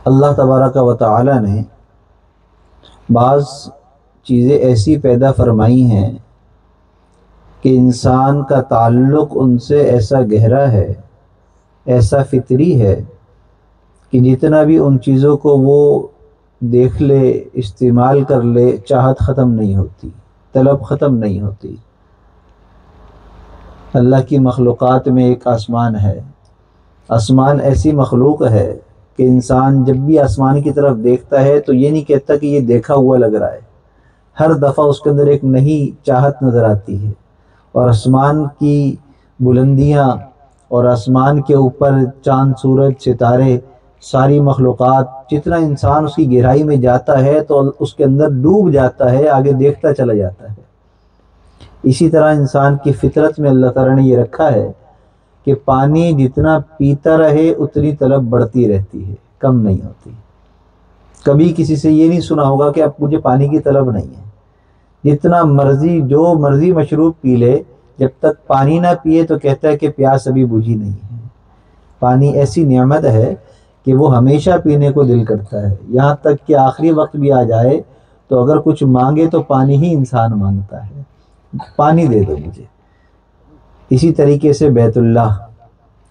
اللہ تبارک و تعالی نے بعض چیزیں ایسی پیدا فرمائی ہیں کہ انسان کا تعلق ان سے ایسا گہرا ہے، ایسا فطری ہے کہ جتنا بھی ان چیزوں کو وہ دیکھ لے، استعمال کر لے، چاہت ختم نہیں ہوتی، طلب ختم نہیں ہوتی۔ اللہ کی مخلوقات میں ایک آسمان ہے۔ آسمان ایسی مخلوق ہے کہ انسان جب بھی آسمان کی طرف دیکھتا ہے تو یہ نہیں کہتا کہ یہ دیکھا ہوا لگ رہا ہے، ہر دفعہ اس کے اندر ایک نئی چاہت نظر آتی ہے۔ اور آسمان کی بلندیاں اور آسمان کے اوپر چاند، سورج، ستارے، ساری مخلوقات، جتنا انسان اس کی گہرائی میں جاتا ہے تو اس کے اندر ڈوب جاتا ہے، آگے دیکھتا چلا جاتا ہے۔ اسی طرح انسان کی فطرت میں اللہ تعالیٰ نے یہ رکھا ہے کہ پانی جتنا پیتا رہے اتنی طلب بڑھتی رہتی ہے، کم نہیں ہوتی۔ کبھی کسی سے یہ نہیں سنا ہوگا کہ اب مجھے پانی کی طلب نہیں ہے۔ جتنا مرضی، جو مرضی مشروب پی لے، جب تک پانی نہ پیے تو کہتا ہے کہ پیاس ابھی بجھی نہیں ہے۔ پانی ایسی نعمت ہے کہ وہ ہمیشہ پینے کو دل کرتا ہے، یہاں تک کہ آخری وقت بھی آ جائے تو اگر کچھ مانگے تو پانی ہی انسان مانگتا ہے، پانی دے دو مجھے۔ اسی طریقے سے بیت اللہ،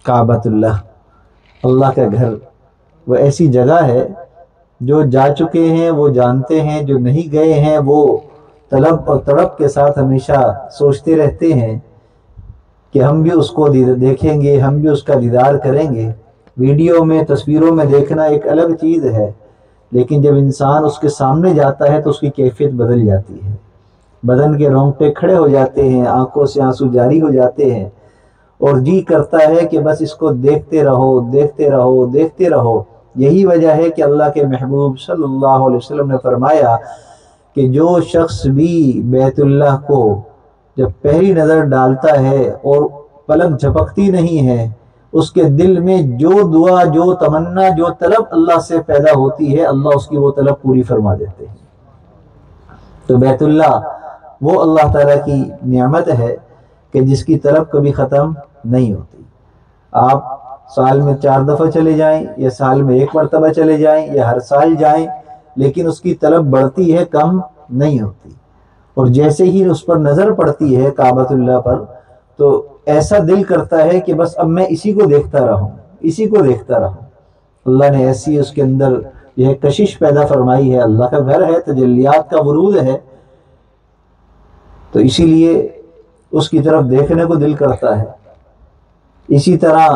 کعبۃ اللہ، اللہ کا گھر، وہ ایسی جگہ ہے جو جا چکے ہیں وہ جانتے ہیں، جو نہیں گئے ہیں وہ طلب اور تڑپ کے ساتھ ہمیشہ سوچتے رہتے ہیں کہ ہم بھی اس کو دیکھیں گے، ہم بھی اس کا دیدار کریں گے۔ ویڈیو میں، تصویروں میں دیکھنا ایک الگ چیز ہے، لیکن جب انسان اس کے سامنے جاتا ہے تو اس کی کیفیت بدل جاتی ہے، بدن کے رونگٹے کھڑے ہو جاتے ہیں، آنکھوں سے آنسو جاری ہو جاتے ہیں، اور جی کرتا ہے کہ بس اس کو دیکھتے رہو، دیکھتے رہو، دیکھتے رہو۔ یہی وجہ ہے کہ اللہ کے محبوب صلی اللہ علیہ وسلم نے فرمایا کہ جو شخص بھی بیت اللہ کو جب پہلی نظر ڈالتا ہے اور پلک جھپکتی نہیں ہے، اس کے دل میں جو دعا، جو تمنا، جو طلب اللہ سے پیدا ہوتی ہے، اللہ اس کی وہ طلب پوری فرما دیتے ہیں۔ تو بیت اللہ وہ اللہ تعالیٰ کی نعمت ہے کہ جس کی طلب کبھی ختم نہیں ہوتی۔ آپ سال میں 4 دفعہ چلے جائیں یا سال میں 1 مرتبہ چلے جائیں یا ہر سال جائیں، لیکن اس کی طلب بڑھتی ہے، کم نہیں ہوتی۔ اور جیسے ہی اس پر نظر پڑتی ہے، کعبۃ اللہ پر، تو ایسا دل کرتا ہے کہ بس اب میں اسی کو دیکھتا رہوں، اسی کو دیکھتا رہوں۔ اللہ نے ایسی اس کے اندر یہ کشش پیدا فرمائی ہے، اللہ کا گھر ہے، تجلیات کا ورود ہے، تو اسی لیے اس کی طرف دیکھنے کو دل کرتا ہے۔ اسی طرح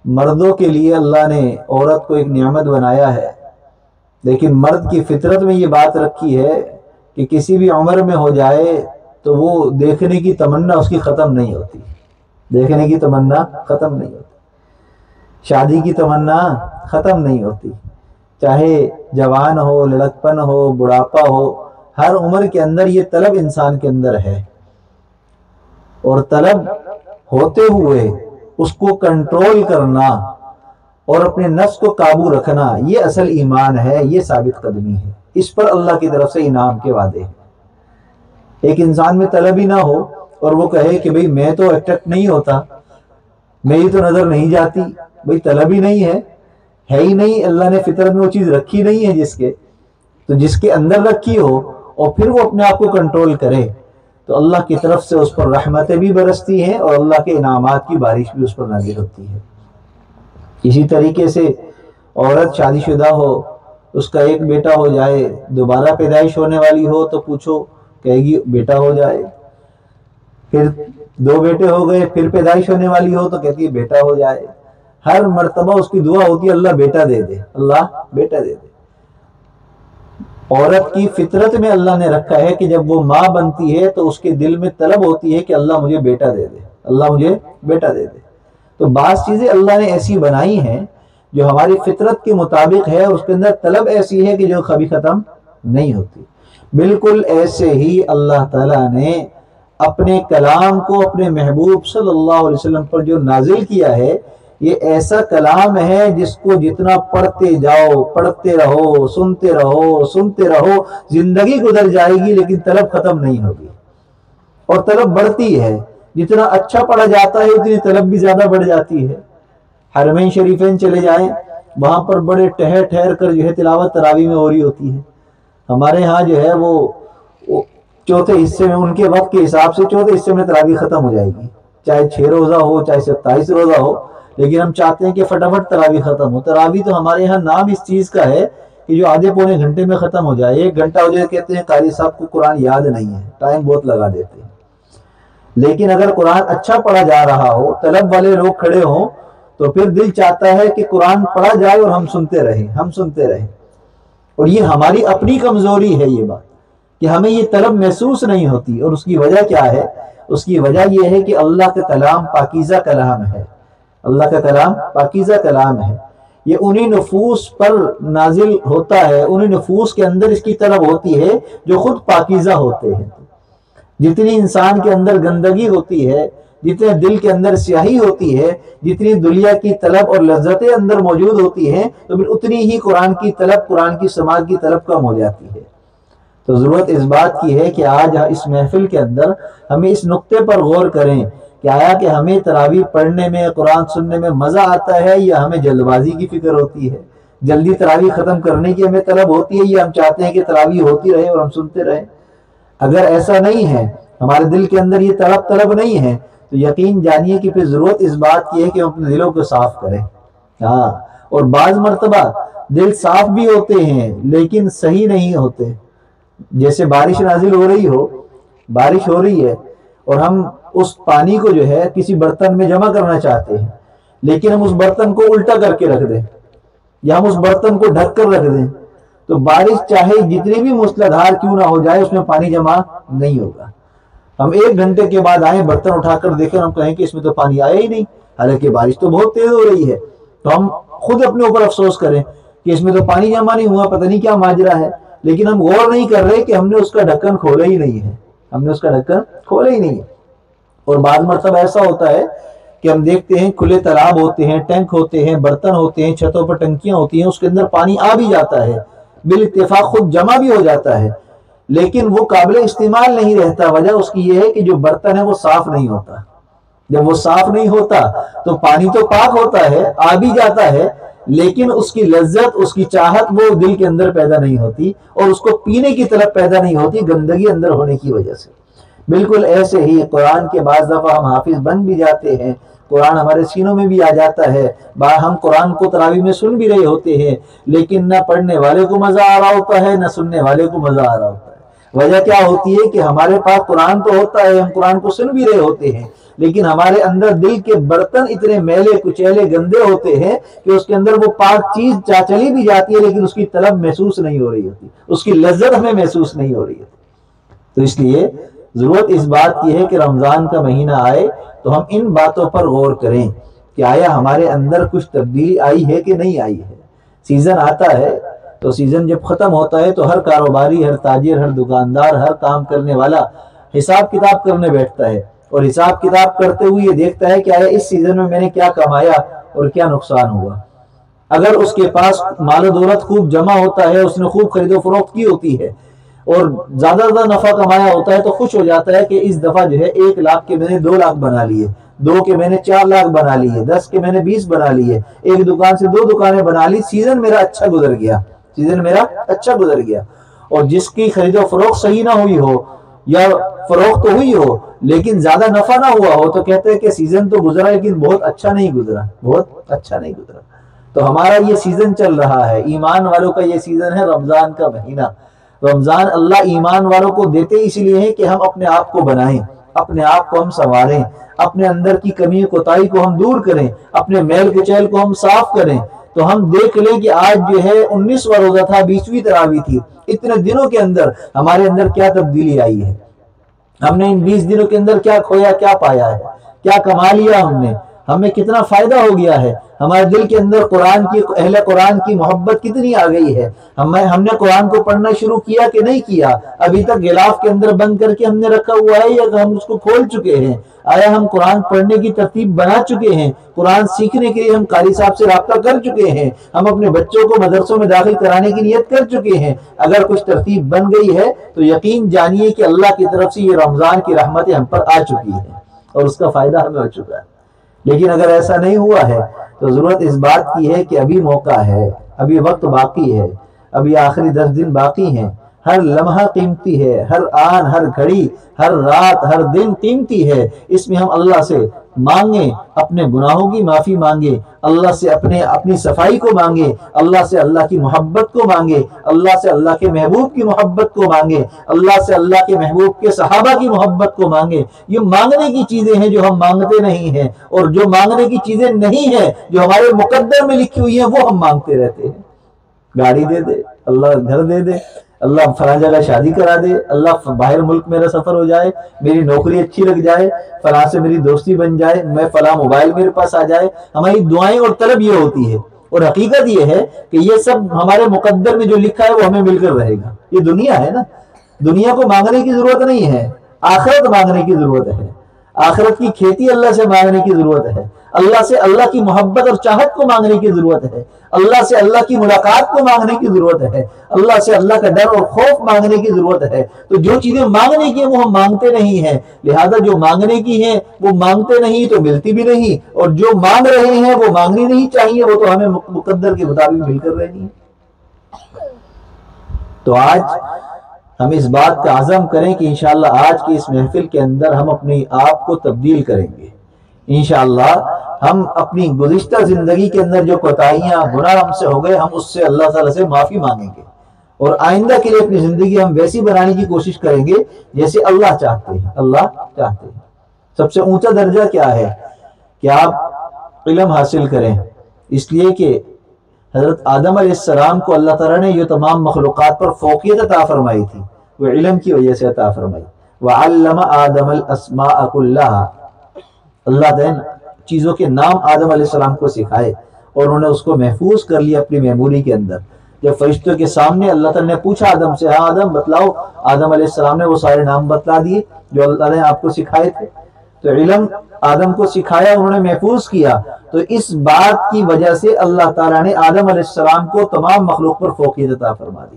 مردوں کے لیے اللہ نے عورت کو ایک نعمت بنایا ہے، لیکن مرد کی فطرت میں یہ بات رکھی ہے کہ کسی بھی عمر میں ہو جائے تو وہ دیکھنے کی تمنا اس کی ختم نہیں ہوتی، دیکھنے کی تمنا ختم نہیں ہوتی، شادی کی تمنا ختم نہیں ہوتی، چاہے جوان ہو، لڑکپن ہو، بڑھاپا ہو، ہر عمر کے اندر یہ طلب انسان کے اندر ہے۔ اور طلب ہوتے ہوئے اس کو کنٹرول کرنا اور اپنے نفس کو قابو رکھنا، یہ اصل ایمان ہے، یہ ثابت قدمی ہے۔ اس پر اللہ کی طرف سے انعام کے وعدے ہیں۔ ایک انسان میں طلب ہی نہ ہو اور وہ کہے کہ بھئی میں تو اٹریکٹ نہیں ہوتا، میری تو نظر نہیں جاتی، بھئی طلب ہی نہیں ہے ہی نہیں، اللہ نے فطرت میں وہ چیز رکھی نہیں ہے جس کے اندر رکھی ہو، اور پھر وہ اپنے آپ کو کنٹرول کرے تو اللہ کی طرف سے اس پر رحمتیں بھی برستی ہیں اور اللہ کے انعامات کی بارش بھی اس پر نازل ہوتی ہے۔ اسی طریقے سے عورت شادی شدہ ہو، اس کا ایک بیٹا ہو جائے، دوبارہ پیدائش ہونے والی ہو تو پوچھو، کہے گی بیٹا ہو جائے، پھر 2 بیٹے ہو گئے، پھر پیدائش ہونے والی ہو تو کہتی ہے بیٹا ہو جائے۔ ہر مرتبہ اس کی دعا ہوتی ہے اللہ بیٹا دے دے، اللہ بیٹا دے دے۔ عورت کی فطرت میں اللہ نے رکھا ہے کہ جب وہ ماں بنتی ہے تو اس کے دل میں طلب ہوتی ہے کہ اللہ مجھے بیٹا دے دے، اللہ مجھے بیٹا دے دے۔ تو بعض چیزیں اللہ نے ایسی بنائی ہیں جو ہماری فطرت کے مطابق ہے، اس کے اندر طلب ایسی ہے کہ جو کبھی ختم نہیں ہوتی۔ بالکل ایسے ہی اللہ تعالیٰ نے اپنے کلام کو اپنے محبوب صلی اللہ علیہ وسلم پر جو نازل کیا ہے، یہ ایسا کلام ہے جس کو جتنا پڑھتے جاؤ، پڑھتے رہو، سنتے رہو، زندگی گزر جائے گی لیکن طلب ختم نہیں ہوگی، اور طلب بڑھتی ہے۔ جتنا اچھا پڑھا جاتا ہے اتنی طلب بھی زیادہ بڑھ جاتی ہے۔ حرمین شریفین چلے جائیں، وہاں پر بڑے ٹھہر ٹھہر کر جو ہے تلاوت تراویح میں ہو رہی ہوتی ہے. ہمارے ہاں جو ہے وہ چوتھے حصے میں، ان کے وقت کے حساب سے چوتھے حصے میں تراویح ختم ہو جائے گی، چاہے 6 روزہ ہو چاہے 27 روزہ ہو، لیکن ہم چاہتے ہیں کہ فٹافٹ تراویح ختم ہو. تراویح تو ہمارے یہاں نام اس چیز کا ہے کہ جو آدھے پونے گھنٹے میں ختم ہو جائے. 1 گھنٹہ ہو جائے کہتے ہیں قاری صاحب کو قرآن یاد نہیں ہے، ٹائم بہت لگا دیتے ہیں. لیکن اگر قرآن اچھا پڑھا جا رہا ہو، طلب والے لوگ کھڑے ہوں، تو پھر دل چاہتا ہے کہ قرآن پڑھا جائے اور ہم سنتے رہیں. اور یہ ہماری اپنی کمزوری ہے یہ بات کہ ہمیں یہ طلب محسوس نہیں ہوتی. اور اس کی وجہ کیا ہے؟ اس کی وجہ یہ ہے کہ اللہ کا کلام پاکیزہ کلام ہے. اللہ کا کلام پاکیزہ کلام ہے. یہ انہی نفوس پر نازل ہوتا ہے، انہی نفوس کے اندر اس کی طلب ہوتی ہے جو خود پاکیزہ ہوتے ہیں. جتنی انسان کے اندر گندگی ہوتی ہے، جتنے دل کے اندر سیاہی ہوتی ہے، جتنی دنیا کی طلب اور لذتیں اندر موجود ہوتی ہیں، تو پھر اتنی ہی قرآن کی طلب، قرآن کی سماعت کی طلب کم ہو جاتی ہے. تو ضرورت اس بات کی ہے کہ آج اس محفل کے اندر ہمیں اس نقطے پر غور کریں کہ آیا کہ ہمیں تراویح پڑھنے میں، قرآن سننے میں مزہ آتا ہے یا ہمیں جلد بازی کی فکر ہوتی ہے؟ جلدی تراویح ختم کرنے کی ہمیں طلب ہوتی ہے یا ہم چاہتے ہیں کہ تراویح ہوتی رہے اور ہم سنتے رہیں؟ اگر ایسا نہیں ہے، ہمارے دل کے اندر یہ طلب نہیں ہے، تو یقین جانیے کہ پھر ضرورت اس بات کی ہے کہ ہم اپنے دلوں کو صاف کریں. ہاں، اور بعض مرتبہ دل صاف بھی ہوتے ہیں لیکن صحیح نہیں ہوتے. جیسے بارش نازل ہو رہی ہو، بارش ہو رہی ہے اور ہم اس پانی کو جو ہے کسی برتن میں جمع کرنا چاہتے ہیں، لیکن ہم اس برتن کو الٹا کر کے رکھ دیں یا ہم اس برتن کو ڈھک کر رکھ دیں، تو بارش چاہے جتنی بھی موسلادھار کیوں نہ ہو جائے اس میں پانی جمع نہیں ہوگا. ہم 1 گھنٹے کے بعد آئیں، برتن اٹھا کر دیکھیں، ہم کہیں کہ اس میں تو پانی آیا ہی نہیں، حالانکہ بارش تو بہت تیز ہو رہی ہے. تو ہم خود اپنے اوپر افسوس کریں کہ اس میں تو پانی جمع نہیں ہوا، پتہ نہیں کیا ماجرا ہے. لیکن ہم غور نہیں کر رہے کہ ہم نے اس کا ڈھکن کھولا ہی نہیں ہے. اور بعض مرتبہ ایسا ہوتا ہے کہ ہم دیکھتے ہیں کھلے تالاب ہوتے ہیں، ٹینک ہوتے ہیں، برتن ہوتے ہیں، چھتوں پر ٹنکیاں ہوتی ہیں، اس کے اندر پانی آ بھی جاتا ہے، بالاتفاق خود جمع بھی ہو جاتا ہے، لیکن وہ قابل استعمال نہیں رہتا. وجہ اس کی یہ ہے کہ جو برتن ہے وہ صاف نہیں ہوتا. جب وہ صاف نہیں ہوتا تو پانی تو پاک ہوتا ہے، آ بھی جاتا ہے، لیکن اس کی لذت، اس کی چاہت وہ دل کے اندر پیدا نہیں ہوتی اور اس کو پینے کی طلب پیدا نہیں ہوتی، گندگی اندر ہونے کی وجہ سے. بالکل ایسے ہی قرآن کے بعض دفعہ ہم حافظ بن بھی جاتے ہیں، قرآن ہمارے سینوں میں بھی آ جاتا ہے، ہم قرآن کو تراویح میں سن بھی رہے ہوتے ہیں، لیکن نہ پڑھنے والے کو مزہ آ رہا ہوتا ہے نہ سننے والے کو مزہ آ رہا ہوتا ہے. وجہ کیا ہوتی ہے کہ ہمارے پاس قرآن تو ہوتا ہے، ہم قرآن کو سن بھی رہے ہوتے ہیں، لیکن ہمارے اندر دل کے برتن اتنے میلے کچیلے گندے ہوتے ہیں کہ اس کے اندر وہ پاک چیز چلی بھی جاتی ہے لیکن اس کی طلب محسوس نہیں ہو رہی ہوتی، اس کی لذت ہمیں محسوس نہیں ہو رہی ہوتی. تو اس لیے ضرورت اس بات کی ہے کہ رمضان کا مہینہ آئے تو ہم ان باتوں پر غور کریں کہ آیا ہمارے اندر کچھ تبدیلی آئی ہے کہ نہیں آئی ہے. سیزن آتا ہے تو سیزن جب ختم ہوتا ہے تو ہر کاروباری، ہر تاجر، ہر دکاندار، ہر کام کرنے والا حساب کتاب کرنے بیٹھتا ہے اور حساب کتاب کرتے ہوئے یہ دیکھتا ہے کہ آیا اس سیزن میں نے کیا کمایا اور کیا نقصان ہوا. اگر اس کے پاس مال و دولت خوب جمع ہوتا ہے، اس نے خوب خرید و فروخت کی ہوتی ہے اور زیادہ نفع کمایا ہوتا ہے، تو خوش ہو جاتا ہے کہ اس دفعہ جو ہے 1 لاکھ کے میں نے 2 لاکھ بنا لیے، 2 کے میں نے 4 لاکھ بنا لیے، 10 کے میں نے 20 بنا لیے، 1 دکان سے 2 دکانیں بنا لی. سیزن میرا اچھا گزر گیا. اور جس کی خرید و فروخت صحیح نہ ہوئی ہو یا فروخت تو ہوئی ہو لیکن زیادہ نفع نہ ہوا ہو، تو کہتے ہیں کہ سیزن تو گزرا لیکن بہت اچھا نہیں گزرا. تو ہمارا یہ سیزن چل رہا ہے، ایمان والوں کا یہ سیزن ہے، رمضان کا مہینہ. رمضان اللہ ایمان والوں کو دیتے اس لیے ہے کہ ہم اپنے آپ کو بنائیں، اپنے آپ کو ہم سنواریں، اپنے اندر کی کمی کوتاہی کو ہم دور کریں، اپنے میل کچیل کو ہم صاف کریں. تو ہم دیکھ لیں کہ آج جو ہے 19واں روزہ تھا، 20ویں تراویح تھی، اتنے دنوں کے اندر ہمارے اندر کیا تبدیلی آئی ہے. ہم نے ان 20 دنوں کے اندر کیا کھویا، کیا پایا ہے، کیا کما لیا ہم نے، ہمیں کتنا فائدہ ہو گیا ہے. ہمارے دل کے اندر اہل قرآن کی محبت کتنی آ گئی ہے. ہم نے قرآن کو پڑھنا شروع کیا کہ نہیں کیا، ابھی تک غلاف کے اندر بند کر کے ہم نے رکھا ہوا ہے یا ہم اس کو کھول چکے ہیں. آیا ہم قرآن پڑھنے کی ترتیب بنا چکے ہیں، قرآن سیکھنے کے لیے ہم قاری صاحب سے رابطہ کر چکے ہیں، ہم اپنے بچوں کو مدرسوں میں داخل کرانے کی نیت کر چکے ہیں. اگر کچھ ترتیب بن گئی ہے تو یقین جانیے کہ اللہ کی طرف سے یہ رمضان کی رحمتیں ہم پر آ چکی ہیں اور اس کا فائدہ ہمیں ہو چکا ہے. لیکن اگر ایسا نہیں ہوا ہے تو ضرورت اس بات کی ہے کہ ابھی موقع ہے، ابھی وقت باقی ہے، ابھی آخری 10 دن باقی ہیں، ہر لمحہ قیمتی ہے، ہر آن، ہر گھڑی، ہر رات، ہر دن قیمتی ہے۔ اس میں ہم اللہ سے مانگیں، اپنے گناہوں کی معافی مانگیں، اللہ سے اپنی صفائی کو مانگیں، اللہ سے اللہ کی محبت کو مانگیں، اللہ سے اللہ کے محبوب کی محبت کو مانگیں، اللہ سے اللہ کے محبوب کے صحابہ کی محبت کو مانگیں۔ یہ مانگنے کی چیزیں ہیں جو ہم مانگتے نہیں ہیں، اور جو مانگنے کی چیزیں نہیں ہیں جو ہمارے مقدر میں لکھی ہوئی ہیں وہ ہم مانگتے رہتے ہیں۔ گاڑی دے دے، اللہ گھر دے دے، اللہ فلاں جگہ شادی کرا دے، اللہ باہر ملک میرا سفر ہو جائے، میری نوکری اچھی لگ جائے، فلاں سے میری دوستی بن جائے، میں فلاں موبائل میرے پاس آ جائے۔ ہماری دعائیں اور طلب یہ ہوتی ہے، اور حقیقت یہ ہے کہ یہ سب ہمارے مقدر میں جو لکھا ہے وہ ہمیں مل کر رہے گا۔ یہ دنیا ہے نا، دنیا کو مانگنے کی ضرورت نہیں ہے، آخرت مانگنے کی ضرورت ہے۔ آخرت کی کھیتی اللہ سے مانگنے کی ضرورت ہے، اللہ سے اللہ کی محبت اور چاہت کو مانگنے کی ضرورت ہے، اللہ سے اللہ کی ملاقات کو مانگنے کی ضرورت ہے، اللہ سے اللہ کا ڈر اور خوف مانگنے کی ضرورت ہے۔ تو جو چیزیں مانگنے کی ہیں وہ ہم مانگتے نہیں ہیں، لہذا جو مانگنے کی ہیں وہ مانگتے نہیں تو ملتی بھی نہیں، اور جو مانگ رہے ہیں وہ مانگنی نہیں چاہیے، وہ تو ہمیں مقدر کے مطابق مل کر رہنی ہے۔ تو آج ہم اس بات کا عزم کریں کہ انشاءاللہ آج کی اس محفل کے اندر ہم اپنے آپ کو تبدیل کریں گے۔ انشاءاللہ ہم اپنی گزشتہ زندگی کے اندر جو کوتاہیاں گناہ ہم سے ہو گئے، ہم اس سے اللہ تعالیٰ سے معافی مانگیں گے، اور آئندہ کے لیے اپنی زندگی ہم ویسی بنانے کی کوشش کریں گے جیسے اللہ چاہتے ہیں۔ اللہ چاہتے ہیں سب سے اونچا درجہ کیا ہے کہ آپ علم حاصل کریں، اس لیے کہ حضرت آدم علیہ السلام کو اللہ تعالیٰ نے یہ تمام مخلوقات پر فوقیت عطا فرمائی تھی، وہ علم کی وجہ سے عطا فرمائی۔ وَعَلَّمَ آدَمَ الْأَسْمَاءَ كُلَّهَا، اللہ تعالیٰ نے چیزوں کے نام آدم علیہ السلام کو سکھائے، اور انہوں نے اس کو محفوظ کر لیا اپنی میموری کے اندر۔ جب فرشتوں کے سامنے اللہ تعالیٰ نے پوچھا آدم سے، ہاں آدم بتلاؤ، آدم علیہ السلام نے وہ سارے نام بتلا دیے جو اللہ تعالیٰ نے آپ کو سکھائے تھے۔ تو علم آدم کو سکھایا، انہوں نے محفوظ کیا، تو اس بات کی وجہ سے اللہ تعالیٰ نے آدم علیہ السلام کو تمام مخلوق پر فوقیت عطا فرما دی،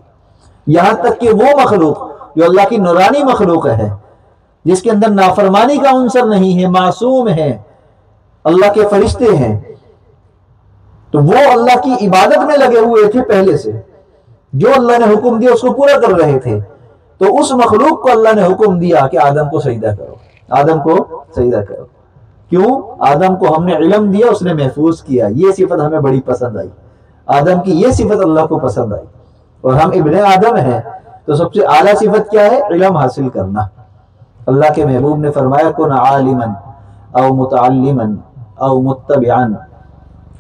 یہاں تک کہ وہ مخلوق جو اللہ کی نورانی مخلوق ہے، جس کے اندر نافرمانی کا عنصر نہیں ہے، معصوم ہے، اللہ کے فرشتے ہیں، تو وہ اللہ کی عبادت میں لگے ہوئے تھے پہلے سے، جو اللہ نے حکم دیا اس کو پورا کر رہے تھے۔ تو اس مخلوق کو اللہ نے حکم دیا کہ آدم کو سجدہ کرو، آدم کو سجدہ کرو۔ کیوں؟ آدم کو ہم نے علم دیا، اس نے محفوظ کیا۔ یہ صفت ہمیں بڑی پسند آئی، آدم کی یہ صفت اللہ کو پسند آئی، اور ہم ابن آدم ہیں، تو سب سے اعلیٰ صفت کیا ہے؟ علم حاصل کرنا۔ اللہ کے محبوب نے فرمایا کن عالما او متعلما او متبعا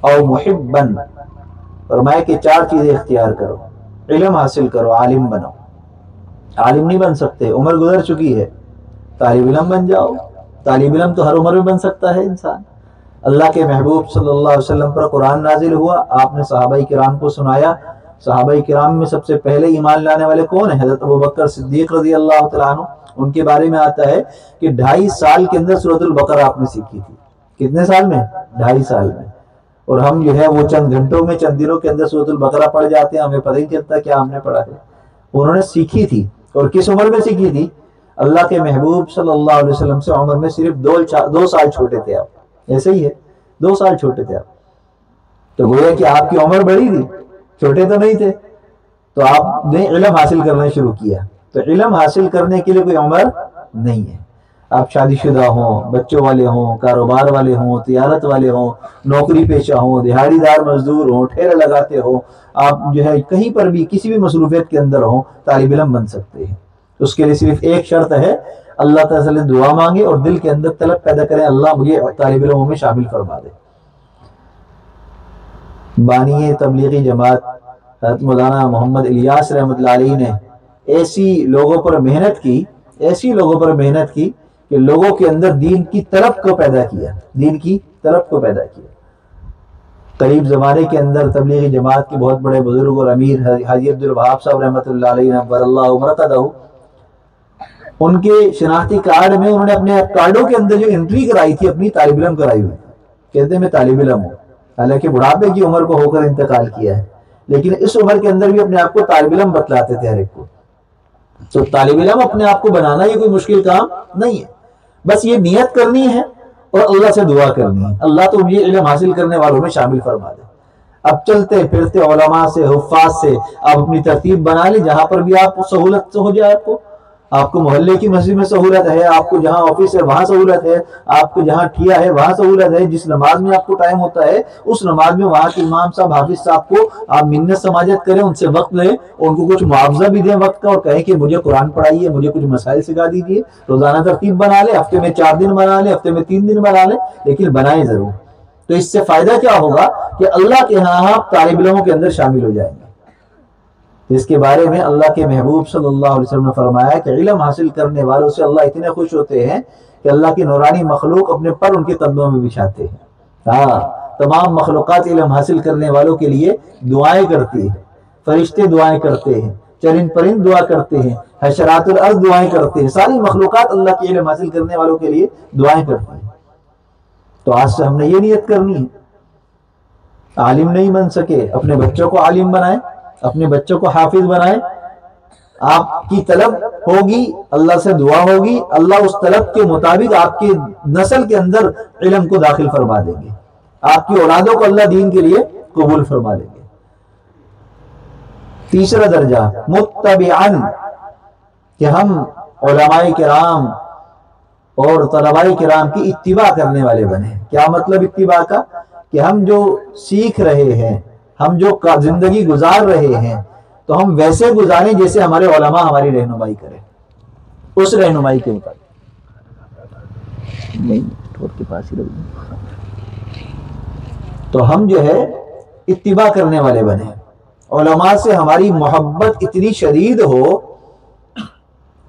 او محبا، فرمایا کہ 4 چیزیں اختیار کرو، علم حاصل کرو، عالم بنو۔ عالم نہیں بن سکتے، عمر گزر چکی ہے، طالب علم بن جاؤ۔ طالب علم تو ہر عمر میں بن سکتا ہے انسان۔ اللہ کے محبوب صلی اللہ علیہ وسلم پر قرآن نازل ہوا، آپ نے صحابہ کرام کو سنایا۔ صحابہ کرام میں سب سے پہلے ایمان لانے والے کون ہیں؟ حضرت ابوبکر صدیق رضی اللہ تعالیٰ عنہ۔ ان کے بارے میں آتا ہے کہ 2.5 سال کے اندر سورۃ البقرہ آپ نے سیکھی تھی۔ کتنے سال میں؟ 2.5 سال میں۔ اور ہم جو ہے وہ چند گھنٹوں میں، چند دنوں کے اندر سورۃ البقرہ پڑھ جاتے ہیں، ہمیں پتہ ہی چلتا کیا ہم نے پڑھا ہے۔ انہوں نے سیکھی تھی، اور کس عمر میں سیکھی تھی؟ اللہ کے محبوب صلی اللہ علیہ وسلم سے عمر میں صرف 2 سال چھوٹے تھے آپ، ایسے ہی ہے، 2 سال چھوٹے تھے آپ۔ تو گویا کہ آپ کی عمر بڑی تھی، چھوٹے تو نہیں تھے۔ تو آپ نے علم حاصل کرنا شروع کیا۔ تو علم حاصل کرنے کے لیے کوئی عمر نہیں ہے۔ آپ شادی شدہ ہوں، بچوں والے ہوں، کاروبار والے ہوں، تجارت والے ہوں، نوکری پیشہ ہوں، دیہڑی دار مزدور ہوں، ٹھیلے لگاتے ہوں، آپ جو ہے کہیں پر بھی کسی بھی مصروفیت کے اندر ہوں، طالب علم بن سکتے ہیں۔ اس کے لیے صرف ایک شرط ہے، اللہ تعالیٰ سے دعا مانگے اور دل کے اندر طلب پیدا کریں، اللہ مجھے طالب علموں میں شامل فرما دے۔ بانی تبلیغی جماعت حضرت مولانا محمد الیاس رحمۃ اللہ علیہ نے ایسی لوگوں پر محنت کی کہ لوگوں کے اندر دین کی طلب کو پیدا کیا، دین کی طلب کو پیدا کیا۔ قریب زمانے کے اندر تبلیغی جماعت کے بہت بڑے بزرگ اور امیر حاجی عبدالوہاب صاحب رحمۃ اللہ علیہ نور اللہ مرقدہ، ان کے شناختی کارڈ میں انہوں نے اپنے کارڈوں کے اندر جو انٹری کرائی تھی اپنی طالب علم کرائی ہوئی، کہتے ہیں میں طالب علم ہوں، حالانکہ بڑھاپے کی عمر کو ہو کر انتقال کیا ہے، لیکن اس عمر کے اندر بھی اپنے آپ کو طالب علم بتلاتے تھے ہر ایک کو۔ تو طالب علم اپنے آپ کو بنانا یہ کوئی مشکل کام نہیں ہے، بس یہ نیت کرنی ہے اور اللہ سے دعا کرنی ہے اللہ تو یہ علم حاصل کرنے والوں میں شامل فرما دے۔ اب چلتے پھرتے علماء سے، حفاظ سے آپ اپنی ترتیب بنا لیں، جہاں پر بھی آپ کو سہولت ہو جائے، آپ کو محلے کی مسجد میں سہولت ہے، آپ کو جہاں آفس ہے وہاں سہولت ہے، آپ کو جہاں ٹھیا ہے وہاں سہولت ہے، جس نماز میں آپ کو ٹائم ہوتا ہے اس نماز میں وہاں کے امام صاحب، حافظ صاحب کو آپ منت سماجت کریں، ان سے وقت لیں، ان کو کچھ معاوضہ بھی دیں وقت کا، اور کہیں کہ مجھے قرآن پڑھائیے، مجھے کچھ مسائل سکھا دیجیے، روزانہ ترتیب بنا لیں، ہفتے میں 4 دن بنا لیں، ہفتے میں 3 دن بنا لیں، لیکن بنائیں ضرور۔ تو اس سے فائدہ کیا ہوگا کہ اللہ کے ہاں آپ طالب علموں کے اندر شامل ہو جائیں گے، جس کے بارے میں اللہ کے محبوب صلی اللہ علیہ وسلم نے فرمایا کہ علم حاصل کرنے والوں سے اللہ اتنے خوش ہوتے ہیں کہ اللہ کی نورانی مخلوق اپنے پر ان کے قدموں میں بچھاتے ہیں۔ ہاں، تمام مخلوقات علم حاصل کرنے والوں کے لیے دعائیں کرتی ہیں، فرشتے دعائیں کرتے ہیں، چرند پرند دعا کرتے ہیں، حشرات الارض دعائیں کرتے ہیں، ساری مخلوقات اللہ کے علم حاصل کرنے والوں کے لیے دعائیں کرتی ہیں۔ تو آج سے ہم نے یہ نیت کرنی ہے، عالم نہیں بن سکے اپنے بچوں کو عالم بنائیں، اپنے بچوں کو حافظ بنائیں، آپ کی طلب ہوگی، اللہ سے دعا ہوگی، اللہ اس طلب کے مطابق آپ کی نسل کے اندر علم کو داخل فرما دیں گے، آپ کی اولادوں کو اللہ دین کے لیے قبول فرما دیں گے۔ تیسرا درجہ متبعاً، کہ ہم علماء کرام اور طلباء کرام کی اتباع کرنے والے بنے۔ کیا مطلب اتباع کا؟ کہ ہم جو سیکھ رہے ہیں، ہم جو زندگی گزار رہے ہیں، تو ہم ویسے گزاریں جیسے ہمارے علماء ہماری رہنمائی کریں، اس رہنمائی کے مطابق۔ کے پاس ہی تو ہم جو ہے اتباع کرنے والے بنے، علماء سے ہماری محبت اتنی شدید ہو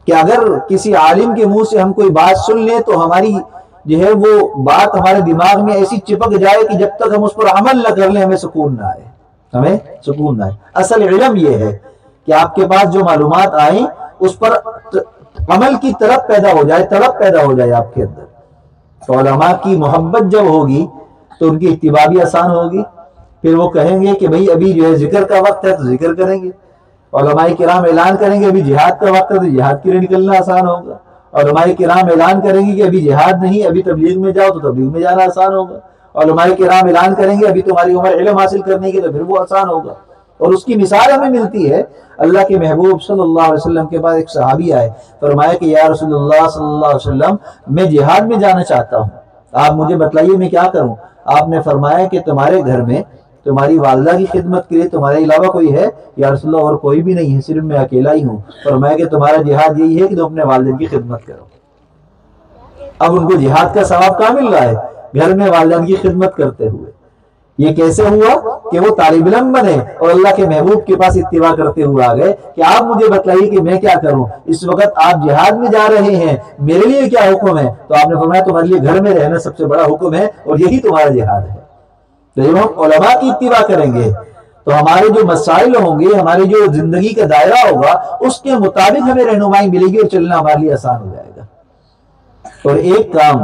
کہ اگر کسی عالم کے منہ سے ہم کوئی بات سن لیں تو ہماری جو ہے وہ بات ہمارے دماغ میں ایسی چپک جائے کہ جب تک ہم اس پر عمل نہ کر لیں ہمیں سکون نہ آئے، ہمیں سکون نہ آئے۔ اصل علم یہ ہے کہ آپ کے پاس جو معلومات آئیں اس پر عمل کی طلب پیدا ہو جائے، طلب پیدا ہو جائے آپ کے اندر۔ تو علماء کی محبت جب ہوگی تو ان کی اتباع بھی آسان ہوگی، پھر وہ کہیں گے کہ بھئی ابھی جو ہے ذکر کا وقت ہے تو ذکر کریں گے، علماء کرام اعلان کریں گے ابھی جہاد کا وقت ہے تو جہاد کے لیے نکلنا آسان ہوگا، علماء کرام اعلان کریں گے کہ ابھی جہاد نہیں، ابھی تبلیغ میں جاؤ تو تبلیغ میں جانا آسان ہوگا، علماء کرام اعلان کریں گے ابھی تمہاری عمر علم حاصل کرنے کی تو پھر وہ آسان ہوگا۔ اور اس کی مثال ہمیں ملتی ہے، اللہ کے محبوب صلی اللہ علیہ وسلم کے پاس ایک صحابی آئے، فرمایا کہ یا رسول اللہ صلی اللہ علیہ وسلم میں جہاد میں جانا چاہتا ہوں، آپ مجھے بتلائیے میں کیا کروں؟ آپ نے فرمایا کہ تمہارے گھر میں تمہاری والدہ کی خدمت کے لیے تمہارے علاوہ کوئی ہے؟ یا رسول اللہ اور کوئی بھی نہیں ہے، صرف میں اکیلا ہی ہوں۔ فرمایا کہ تمہارا جہاد یہی ہے کہ تم اپنے والدین کی خدمت کرو۔ اب ان کو جہاد کا ثواب کہاں مل رہا ہے؟ گھر میں والدین کی خدمت کرتے ہوئے۔ یہ کیسے ہوا کہ وہ طالب علم بنے اور اللہ کے محبوب کے پاس اتباع کرتے ہوئے آ گئے کہ آپ مجھے بتلائیے کہ میں کیا کروں، اس وقت آپ جہاد میں جا رہے ہیں، میرے لیے کیا حکم ہے؟ تو آپ نے فرمایا تمہارے لیے گھر میں رہنا سب سے بڑا حکم ہے اور یہی تمہارا جہاد ہے۔ تو جب ہم علماء کی اتباع کریں گے تو ہمارے جو مسائل ہوں گے، ہماری جو زندگی کا دائرہ ہوگا، اس کے مطابق ہمیں رہنمائی ملے گی اور چلنا ہمارے لیے آسان ہو جائے گا۔ اور ایک کام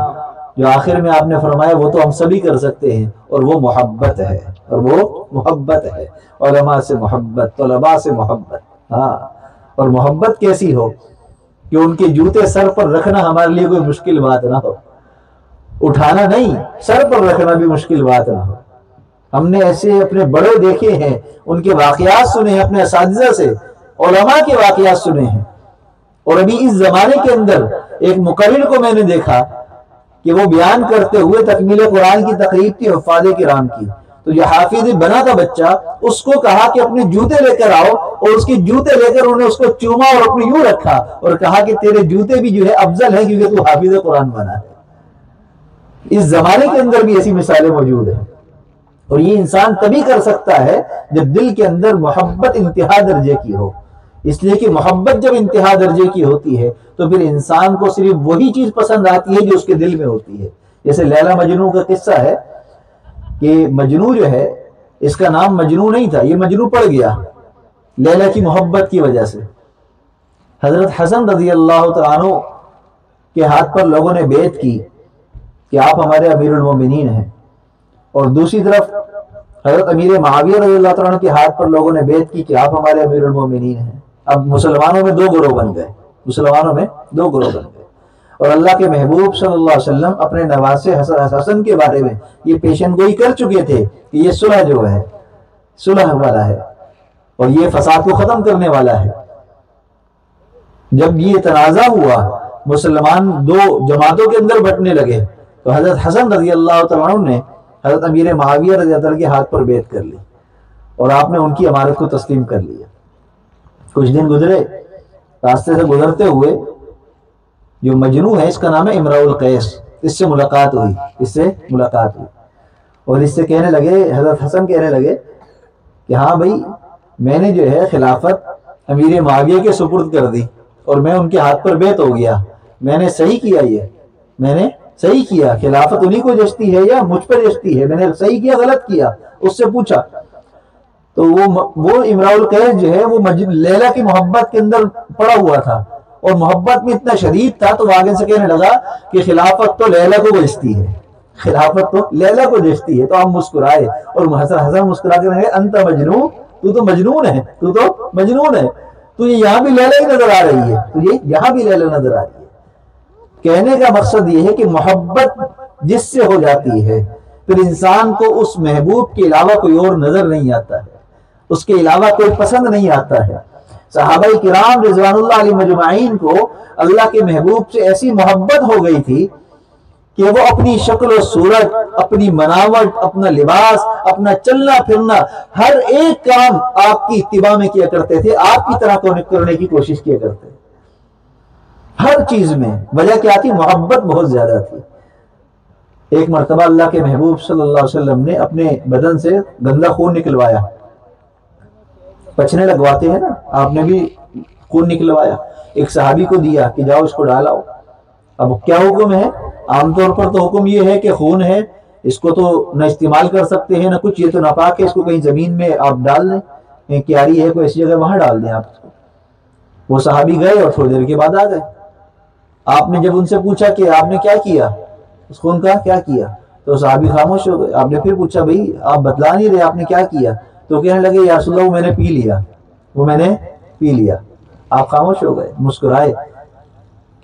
جو آخر میں آپ نے فرمایا وہ تو ہم سبھی کر سکتے ہیں، اور وہ محبت ہے، اور وہ محبت ہے، علماء سے محبت، طلباء سے محبت۔ ہاں، اور محبت کیسی ہو کہ ان کے جوتے سر پر رکھنا ہمارے لیے کوئی مشکل بات نہ ہو، اٹھانا نہیں، سر پر رکھنا بھی مشکل بات نہ ہو۔ ہم نے ایسے اپنے بڑے دیکھے ہیں، ان کے واقعات سنے ہیں، اپنے اساتذہ سے علماء کے واقعات سنے ہیں۔ اور ابھی اس زمانے کے اندر ایک مقرر کو میں نے دیکھا کہ وہ بیان کرتے ہوئے تکمیل قرآن کی تقریب تھی حفاظ کرام کی، تو یہ حافظ بنا تھا بچہ، اس کو کہا کہ اپنے جوتے لے کر آؤ، اور اس کے جوتے لے کر انہوں نے اس کو چوما اور اپنے یوں رکھا اور کہا کہ تیرے جوتے بھی جو ہے افضل ہیں کیونکہ تو حافظ قرآن بنا ہے۔ اس زمانے کے اندر بھی ایسی مثالیں موجود ہیں، اور یہ انسان تبھی کر سکتا ہے جب دل کے اندر محبت انتہا درجے کی ہو، اس لیے کہ محبت جب انتہا درجے کی ہوتی ہے تو پھر انسان کو صرف وہی چیز پسند آتی ہے جو اس کے دل میں ہوتی ہے۔ جیسے لیلا مجنوں کا قصہ ہے کہ مجنوں جو ہے، اس کا نام مجنوں نہیں تھا، یہ مجنوں پڑ گیا لیلا کی محبت کی وجہ سے۔ حضرت حسن رضی اللہ تعالیٰ عنہ کے ہاتھ پر لوگوں نے بیعت کی کہ آپ ہمارے امیر المومنین ہیں، اور دوسری طرف حضرت امیر معاویہ رضی اللہ تعالیٰ عنہ کے ہاتھ پر لوگوں نے بیعت کی کہ آپ ہمارے امیر المومنین ہیں۔ اب مسلمانوں میں دو گروہ بن گئے، مسلمانوں میں دو گروہ بن گئے۔ اور اللہ کے محبوب صلی اللہ علیہ وسلم اپنے نواسے حسن کے بارے میں یہ پیشن گوئی کر چکے تھے کہ یہ صلح جو ہے صلح والا ہے اور یہ فساد کو ختم کرنے والا ہے۔ جب یہ تنازع ہوا، مسلمان دو جماعتوں کے اندر بٹنے لگے، تو حضرت حسن رضی اللہ تعالیٰ عنہ نے حضرت امیر معاویہ رضی اللہ عنہ کے ہاتھ پر بیعت کر لی اور آپ نے ان کی امارت کو تسلیم کر لیا۔ کچھ دن گزرے، راستے سے گزرتے ہوئے جو مجنو ہے، اس کا نام ہے امراء القیس، اس سے ملاقات ہوئی اور اس سے کہنے لگے، حضرت حسن کہنے لگے کہ ہاں بھائی، میں نے جو ہے خلافت امیر معاویہ کے سپرد کر دی اور میں ان کے ہاتھ پر بیعت ہو گیا، میں نے صحیح کیا، میں نے صحیح کیا، خلافت انہی کو جچتی ہے یا مجھ پر جچتی ہے، میں نے صحیح کیا غلط کیا؟ اس سے پوچھا تو وہ امراء القیس جو ہے وہ لیلا کی محبت کے اندر پڑا ہوا تھا اور محبت میں اتنا شدید تھا، تو وہ آگے سے کہنے لگا کہ خلافت تو لیلا کو جچتی ہے، خلافت تو لیلا کو جچتی ہے۔ تو ہم مسکرائے اور حسن مسکرا کے رہے، انت مجنون، تو مجنون ہے، تو یہ یہاں بھی لیلا ہی نظر آ رہی ہے، تو یہ یہاں بھی لیلا نظر آ رہی ہے۔ کہنے کا مقصد یہ ہے کہ محبت جس سے ہو جاتی ہے پھر انسان کو اس محبوب کے علاوہ کوئی اور نظر نہیں آتا ہے، اس کے علاوہ کوئی پسند نہیں آتا ہے۔ صحابہ کرام رضوان اللہ علیہ مجمعین کو اللہ کے محبوب سے ایسی محبت ہو گئی تھی کہ وہ اپنی شکل و صورت، اپنی بناوٹ، اپنا لباس، اپنا چلنا پھرنا، ہر ایک کام آپ کی اتباع میں کیا کرتے تھے، آپ کی طرح کرنے کی کوشش کیا کرتے تھے، ہر چیز میں۔ وجہ کیا تھی؟ محبت بہت زیادہ تھی۔ ایک مرتبہ اللہ کے محبوب صلی اللہ علیہ وسلم نے اپنے بدن سے گندا خون نکلوایا، پچنے لگواتے ہیں نا، آپ نے بھی خون نکلوایا، ایک صحابی کو دیا کہ جاؤ اس کو ڈالاؤ۔ اب کیا حکم ہے؟ عام طور پر تو حکم یہ ہے کہ خون ہے، اس کو تو نہ استعمال کر سکتے ہیں نہ کچھ، یہ تو ناپاک ہے، اس کو کہیں زمین میں آپ ڈال دیں، کہیں کیاری ہے کوئی ایسی جگہ، وہاں ڈال دیں آپ اس کو۔ وہ صحابی گئے اور تھوڑی دیر کے بعد آ گئے۔ آپ نے جب ان سے پوچھا کہ آپ نے کیا کیا، اس خون کا کیا کیا، تو صحابی خاموش ہو گئے۔ آپ نے پھر پوچھا بھائی آپ بتلا نہیں رہے، آپ نے کیا کیا؟ تو کہنے لگے یا رسول اللہ وہ میں نے پی لیا۔ آپ خاموش ہو گئے، مسکرائے۔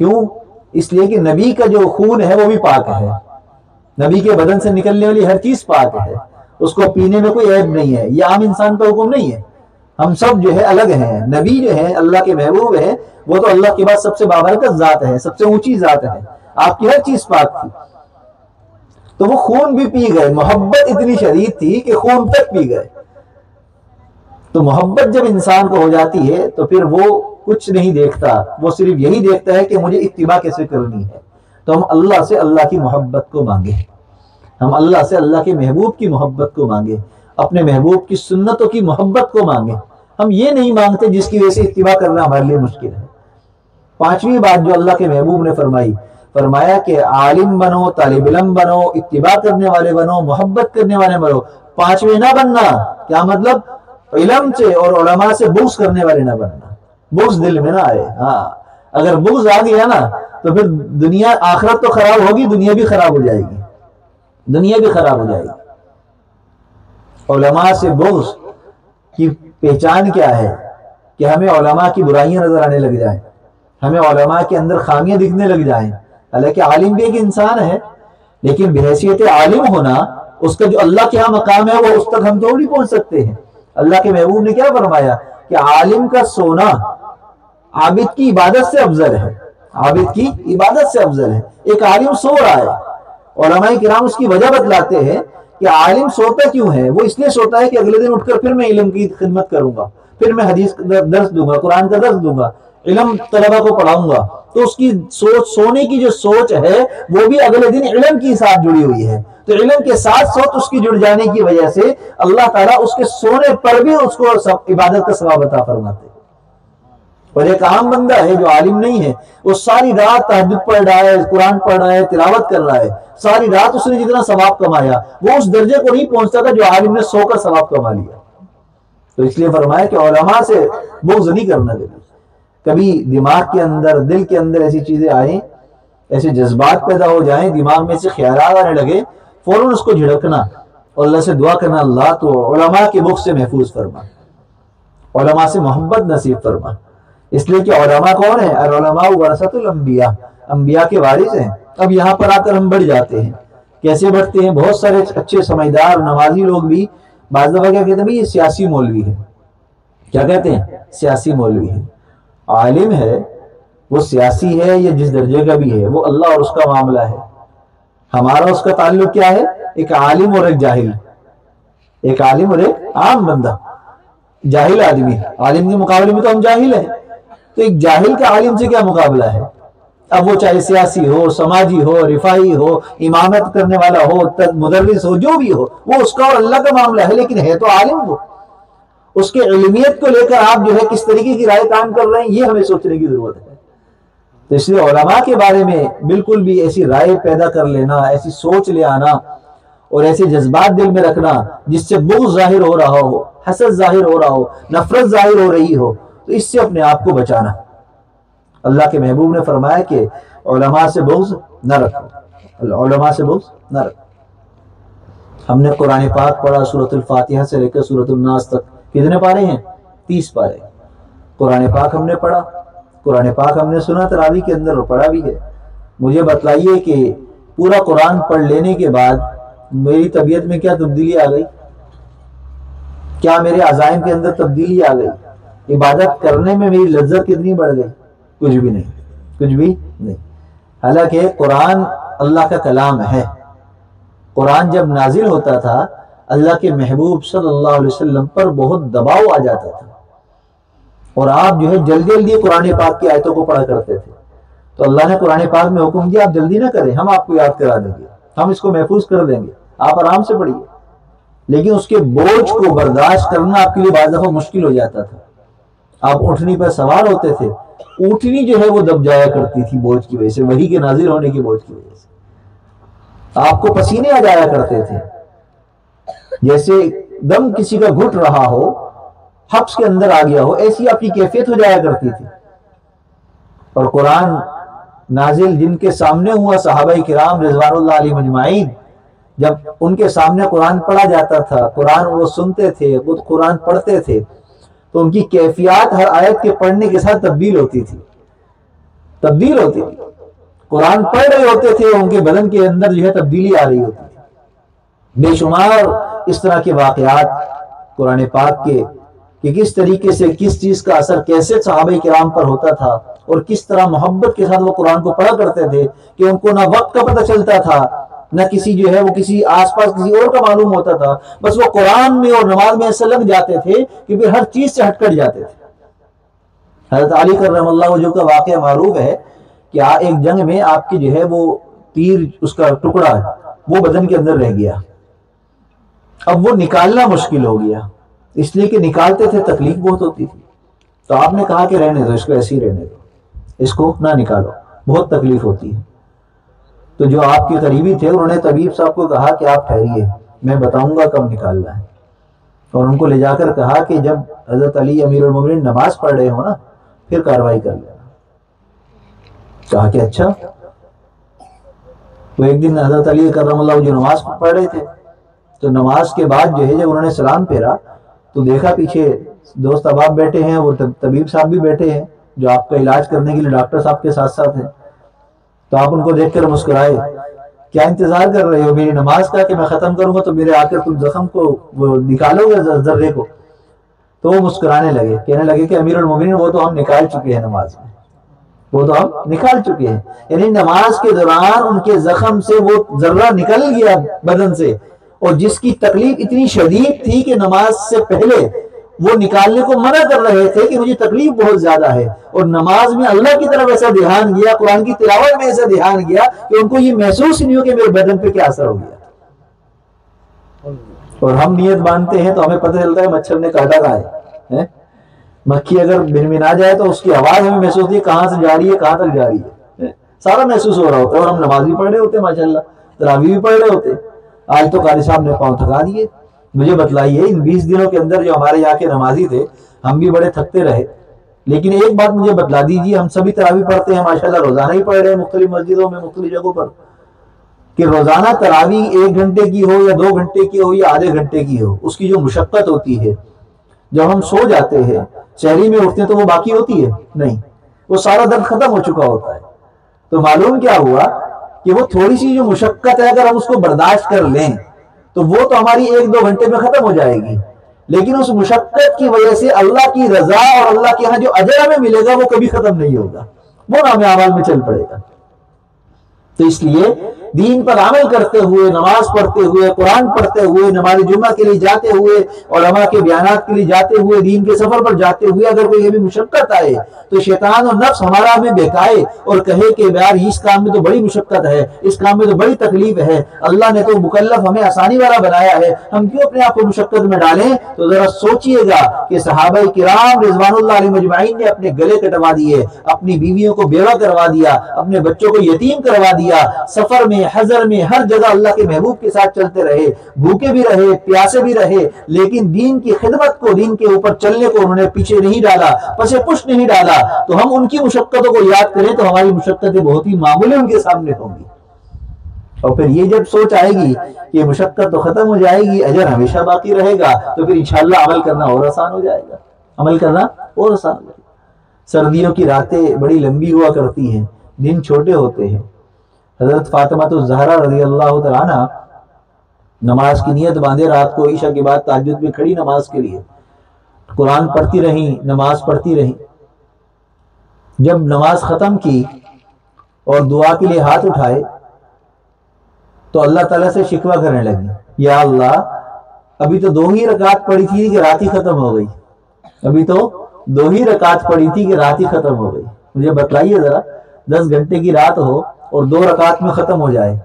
کیوں؟ اس لیے کہ نبی کا جو خون ہے وہ بھی پاک ہے، نبی کے بدن سے نکلنے والی ہر چیز پاک ہے، اس کو پینے میں کوئی عیب نہیں ہے، یہ عام انسان کا حکم نہیں ہے۔ ہم سب جو ہے الگ ہیں، نبی جو ہے اللہ کے محبوب ہے، وہ تو اللہ کے بعد سب سے بابرکت ذات ہے، سب سے اونچی ذات ہے، آپ کی ہر چیز پاک تھی، تو وہ خون بھی پی گئے۔ محبت اتنی شدید تھی کہ خون تک پی گئے۔ تو محبت جب انسان کو ہو جاتی ہے تو پھر وہ کچھ نہیں دیکھتا، وہ صرف یہی دیکھتا ہے کہ مجھے اتباع کیسے کرنی ہے۔ تو ہم اللہ سے اللہ کی محبت کو مانگے، ہم اللہ سے اللہ کے محبوب کی محبت کو مانگے، اپنے محبوب کی سنتوں کی محبت کو مانگے۔ ہم یہ نہیں مانگتے جس کی وجہ سے اتباع کرنا ہمارے لیے مشکل ہے۔ پانچویں بات جو اللہ کے محبوب نے فرمایا کہ عالم بنو، طالب علم بنو، اتباع کرنے والے بنو، محبت کرنے والے بنو۔ پانچویں نہ بننا، کیا مطلب؟ علم سے اور علماء سے بغض کرنے والے نہ بننا، بغض دل میں نہ آئے۔ ہاں اگر بغض آ گیا نا تو پھر دنیا آخرت تو خراب ہوگی، دنیا بھی خراب ہو جائے گی۔ علماء سے بغض کی پہچان کیا ہے؟ کہ ہمیں علماء کی برائیاں نظر آنے لگ جائیں، ہمیں علماء کے اندر خامیاں دکھنے لگ جائیں۔ حالانکہ عالم بھی ایک انسان ہے، لیکن بحیثیت عالم ہونا، اس کا جو اللہ کے ہاں مقام ہے وہ اس تک ہم تو نہیں پہنچ سکتے ہیں۔ اللہ کے محبوب نے کیا فرمایا کہ عالم کا سونا عابد کی عبادت سے افضل ہے، عابد کی عبادت سے افضل ہے۔ ایک عالم سو رہا ہے، علماء کرام اس کی وجہ بتلاتے ہیں کہ عالم سوتا کیوں ہے؟ وہ اس لیے سوتا ہے کہ اگلے دن اٹھ کر پھر میں علم کی خدمت کروں گا، پھر میں حدیث کا درس دوں گا، قرآن کا درس دوں گا، علم طلبہ کو پڑھاؤں گا۔ تو اس کی سونے کی جو سوچ ہے وہ بھی اگلے دن علم کی ساتھ جڑی ہوئی ہے، تو علم کے ساتھ سوچ اس کی جڑ جانے کی وجہ سے اللہ تعالیٰ اس کے سونے پر بھی اس کو عبادت کا ثواب عطا فرماتے ہیں۔ اور ایک عام بندہ ہے جو عالم نہیں ہے، وہ ساری رات تہجد پڑھ رہا ہے، قرآن پڑھ رہا ہے، تلاوت کر رہا ہے، ساری رات اس نے جتنا ثواب کمایا وہ اس درجے کو نہیں پہنچتا تھا جو عالم نے سو کر ثواب کما لیا۔ تو اس لیے فرمایا کہ علماء سے بغض نہیں کرنا چاہیے۔ کبھی دماغ کے اندر، دل کے اندر ایسی چیزیں آئیں، ایسے جذبات پیدا ہو جائیں، دماغ میں سے خیالات آنے لگے، فوراً اس کو جھڑکنا اور اللہ سے دعا کرنا، اللہ تو علماء کے بغض سے محفوظ فرما، علماء سے محبت نصیب فرما۔ اس لیے کہ علماء کون ہیں؟ العلماء ورثۃ الانبیاء، انبیاء کے وارث ہیں۔ اب یہاں پر آ کر ہم بڑھ جاتے ہیں۔ کیسے بڑھتے ہیں؟ بہت سارے اچھے سمجھدار نمازی لوگ بھی بعض دفعہ کیا کہتے ہیں؟ بھائی یہ سیاسی مولوی ہے۔ کیا کہتے ہیں؟ سیاسی مولوی ہے۔ عالم ہے، وہ سیاسی ہے یا جس درجے کا بھی ہے، وہ اللہ اور اس کا معاملہ ہے۔ ہمارا اس کا تعلق کیا ہے؟ ایک عالم اور ایک جاہل، ایک عالم اور ایک عام بندہ، جاہل آدمی۔ عالم کے مقابلے میں تو ہم جاہل ہیں، تو ایک جاہل کا عالم سے کیا مقابلہ ہے؟ اب وہ چاہے سیاسی ہو، سماجی ہو، رفائی ہو، امامت کرنے والا ہو، مدرس ہو، جو بھی ہو، وہ اس کا اور اللہ کا معاملہ ہے، لیکن ہے تو عالم وہ۔ اس کے علمیت کو لے کر آپ جو ہے کس طریقے کی رائے قائم کر رہے ہیں، یہ ہمیں سوچنے کی ضرورت ہے۔ تو اس لیے علماء کے بارے میں بالکل بھی ایسی رائے پیدا کر لینا، ایسی سوچ لے آنا اور ایسے جذبات دل میں رکھنا جس سے بغض ظاہر ہو رہا ہو، حسد ظاہر ہو رہا ہو، نفرت ظاہر ہو رہی ہو، تو اس سے اپنے آپ کو بچانا۔ اللہ کے محبوب نے فرمایا کہ علماء سے بغض نہ رکھو، علماء سے بغض نہ رکھو۔ ہم نے قرآن پاک پڑھا سورۃ الفاتحہ سے لے کر سورۃ الناس تک، کتنے پارے ہیں؟ 30 پارے قرآن پاک ہم نے پڑھا، قرآن پاک ہم نے سنا، تراویح کے اندر پڑھا بھی ہے۔ مجھے بتلائیے کہ پورا قرآن پڑھ لینے کے بعد میری طبیعت میں کیا تبدیلی آ گئی؟ کیا میرے عزائم کے اندر تبدیلی آ گئی؟ عبادت کرنے میں میری لذت کتنی بڑھ گئی؟ کچھ بھی نہیں، کچھ بھی نہیں۔ حالانکہ قرآن اللہ کا کلام ہے۔ قرآن جب نازل ہوتا تھا اللہ کے محبوب صلی اللہ علیہ وسلم پر بہت دباؤ آ جاتا تھا، اور آپ جو ہے جلدی جلدی قرآن پاک کی آیتوں کو پڑھا کرتے تھے۔ تو اللہ نے قرآن پاک میں حکم دیا آپ جلدی نہ کریں، ہم آپ کو یاد کرا دیں گے، ہم اس کو محفوظ کر دیں گے، آپ آرام سے پڑھیے۔ لیکن اس کے بوجھ کو برداشت کرنا آپ کے لیے بعض دفعہ مشکل ہو جاتا تھا۔ آپ اونٹنی پر سوار ہوتے تھے، اونٹنی جو ہے وہ دب جایا کرتی تھی بوجھ کی وجہ سے، وحی کے نازل ہونے کی بوجھ کی وجہ سے۔ آپ کو پسینے آ جایا کرتے تھے، جیسے دم کسی کا گھٹ رہا ہو، حبس کے اندر آ گیا ہو، ایسی آپ کی کیفیت ہو جایا کرتی تھی۔ اور قرآن نازل جن کے سامنے ہوا صحابہ کرام رضوان اللہ علیہم اجمعین، جب ان کے سامنے قرآن پڑھا جاتا تھا، قرآن وہ سنتے تھے، خود قرآن پڑھتے تھے، تو ان کی کیفیات ہر آیت کے پڑھنے کے ساتھ تبدیل ہوتی تھی، تبدیل ہوتی تھی۔ قرآن پڑھ رہے ہوتے تھے، ان کے بدن کے اندر جو ہے تبدیلی آ رہی ہوتی تھی۔ بے شمار اس طرح کے واقعات قرآن پاک کے کہ کس طریقے سے کس چیز کا اثر کیسے صحابہ کرام پر ہوتا تھا، اور کس طرح محبت کے ساتھ وہ قرآن کو پڑھا کرتے تھے کہ ان کو نہ وقت کا پتہ چلتا تھا، نہ کسی جو ہے وہ کسی آس پاس کسی اور کا معلوم ہوتا تھا، بس وہ قرآن میں اور نماز میں ایسا لگ جاتے تھے کہ پھر ہر چیز سے ہٹ کر جاتے تھے۔ حضرت علی کرم اللہ وجہہ کا واقعہ معروف ہے کہ ایک جنگ میں آپ کی جو ہے وہ تیر، اس کا ٹکڑا وہ بدن کے اندر رہ گیا، اب وہ نکالنا مشکل ہو گیا، اس لیے کہ نکالتے تھے تکلیف بہت ہوتی تھی۔ تو آپ نے کہا کہ رہنے دو، اس کو ایسے ہی رہنے دو، اس کو نہ نکالو، بہت تکلیف ہوتی ہے۔ تو جو آپ کے قریبی تھے انہوں نے طبیب صاحب کو کہا کہ آپ ٹھہریے، میں بتاؤں گا کب نکالنا ہے، اور ان کو لے جا کر کہا کہ جب حضرت علی امیر المومنین نماز پڑھ رہے ہو نا پھر کارروائی کر لینا۔ کہا کہ اچھا۔ تو ایک دن حضرت علی کرم اللہ جو نماز پڑھ رہے تھے، تو نماز کے بعد جو ہے جب انہوں نے سلام پھیرا تو دیکھا پیچھے دوست احباب بیٹھے ہیں، وہ طبیب صاحب بھی بیٹھے ہیں جو آپ کا علاج کرنے کے لیے ڈاکٹر صاحب کے ساتھ ساتھ ہیں۔ تو آپ ان کو دیکھ کر مسکرائے، کیا انتظار کر رہے ہو میری نماز کا کہ میں ختم کروں گا تو میرے آ کر تم زخم کو وہ نکالو گے ذرے کو؟ تو وہ مسکرانے لگے، کہنے لگے کہ امیر المومنین وہ تو ہم نکال چکے ہیں نماز میں، وہ تو ہم نکال چکے ہیں۔ یعنی نماز کے دوران ان کے زخم سے وہ ذرہ نکل گیا بدن سے، اور جس کی تکلیف اتنی شدید تھی کہ نماز سے پہلے وہ نکالنے کو منع کر رہے تھے کہ مجھے تکلیف بہت زیادہ ہے، اور نماز میں اللہ کی طرف ایسا دھیان گیا، قرآن کی تلاوت میں ایسا دھیان گیا کہ ان کو یہ محسوس نہیں ہو کہ میرے بدن پہ کیا اثر ہو گیا۔ اور ہم نیت باندھتے ہیں تو ہمیں پتہ چلتا ہے مچھر نے کاٹا کہاں ہے، مکھی اگر بنبنا جائے تو اس کی آواز ہمیں محسوس ہوتی ہے کہاں سے جا رہی ہے، کہاں تک جا رہی ہے، سارا محسوس ہو رہا ہوتا ہے، اور ہم نماز بھی پڑھ رہے ہوتے ہیں، ماشاءاللہ تراویح بھی پڑھ رہے ہوتے۔ آج تو قاری صاحب نے پاؤں تھکا دیے۔ مجھے بتلائیے ان 20 دنوں کے اندر جو ہمارے یہاں کے نمازی تھے ہم بھی بڑے تھکتے رہے، لیکن ایک بات مجھے بتلا دیجیے، ہم سبھی تراویح پڑھتے ہیں ماشاءاللہ، روزانہ ہی پڑھ رہے ہیں مختلف مسجدوں میں مختلف جگہوں پر، کہ روزانہ تراویح 1 گھنٹے کی ہو یا 2 گھنٹے کی ہو یا آدھے گھنٹے کی ہو، اس کی جو مشقت ہوتی ہے، جب ہم سو جاتے ہیں سحری میں اٹھتے ہیں تو وہ باقی ہوتی ہے نہیں، وہ سارا درد ختم ہو چکا ہوتا ہے، تو معلوم کیا ہوا کہ وہ تھوڑی سی جو مشقت ہے اگر ہم اس کو برداشت کر لیں تو وہ تو ہماری 1-2 گھنٹے میں ختم ہو جائے گی، لیکن اس مشقت کی وجہ سے اللہ کی رضا اور اللہ کے ہاں جو اجر ہمیں ملے گا وہ کبھی ختم نہیں ہوگا، وہ نام اعمال میں چل پڑے گا۔ تو اس لیے دین پر عمل کرتے ہوئے، نماز پڑھتے ہوئے، قرآن پڑھتے ہوئے، نماز جمعہ کے لیے جاتے ہوئے، علماء کے بیانات کے لیے جاتے ہوئے، دین کے سفر پر جاتے ہوئے اگر کوئی بھی مشقت آئے تو شیطان اور نفس ہمارا ہمیں بہکائے اور کہے کہ یار اس کام میں تو بڑی مشقت ہے، اس کام میں تو بڑی تکلیف ہے، اللہ نے تو مکلف ہمیں آسانی والا بنایا ہے، ہم کیوں اپنے آپ کو مشقت میں ڈالیں؟ تو ذرا سوچئے گا کہ صحابہ کرام رضوان اللہ علیہ مجمعین نے اپنے گلے کٹوا دیے، اپنی بیویوں کو بیوہ کروا دیا، اپنے بچوں کو یتیم کروا دیا، سفر میں، حضر میں، ہر جگہ اللہ کے محبوب کے ساتھ چلتے رہے، بھوکے بھی رہے، پیاسے بھی رہے، لیکن دین کی خدمت کو، دین کے اوپر چلنے کو انہوں نے پیچھے نہیں ڈالا، پس پش نہیں ڈالا۔ تو ہم ان کی مشقتوں کو یاد کریں تو ہماری مشقتیں بہت ہی معمولی ان کے سامنے ہوں گی، اور پھر یہ جب سوچ آئے گی کہ مشقت تو ختم ہو جائے گی، اجر ہمیشہ باقی رہے گا، تو پھر انشاءاللہ عمل کرنا اور آسان ہو جائے گا، عمل کرنا اور آسان ہو جائے گا۔ سردیوں کی راتیں بڑی لمبی ہوا کرتی ہیں، دن چھوٹے ہوتے ہیں۔ حضرت فاطمہ الزہرا رضی اللہ تعالیٰ عنہ نماز کی نیت باندھے رات کو عشاء کے بعد تہجد میں کھڑی نماز کے لیے، قرآن پڑھتی رہیں، نماز پڑھتی رہیں۔ جب نماز ختم کی اور دعا کے لیے ہاتھ اٹھائے تو اللہ تعالیٰ سے شکوہ کرنے لگی، یا اللہ ابھی تو 2 ہی رکعت پڑھی تھی کہ رات ہی ختم ہو گئی، ابھی تو 2 ہی رکعت پڑھی تھی کہ رات ہی ختم ہو گئی، مجھے بتلائیے ذرا 10 گھنٹے کی رات ہو اور 2 رکعت میں ختم ہو جائے،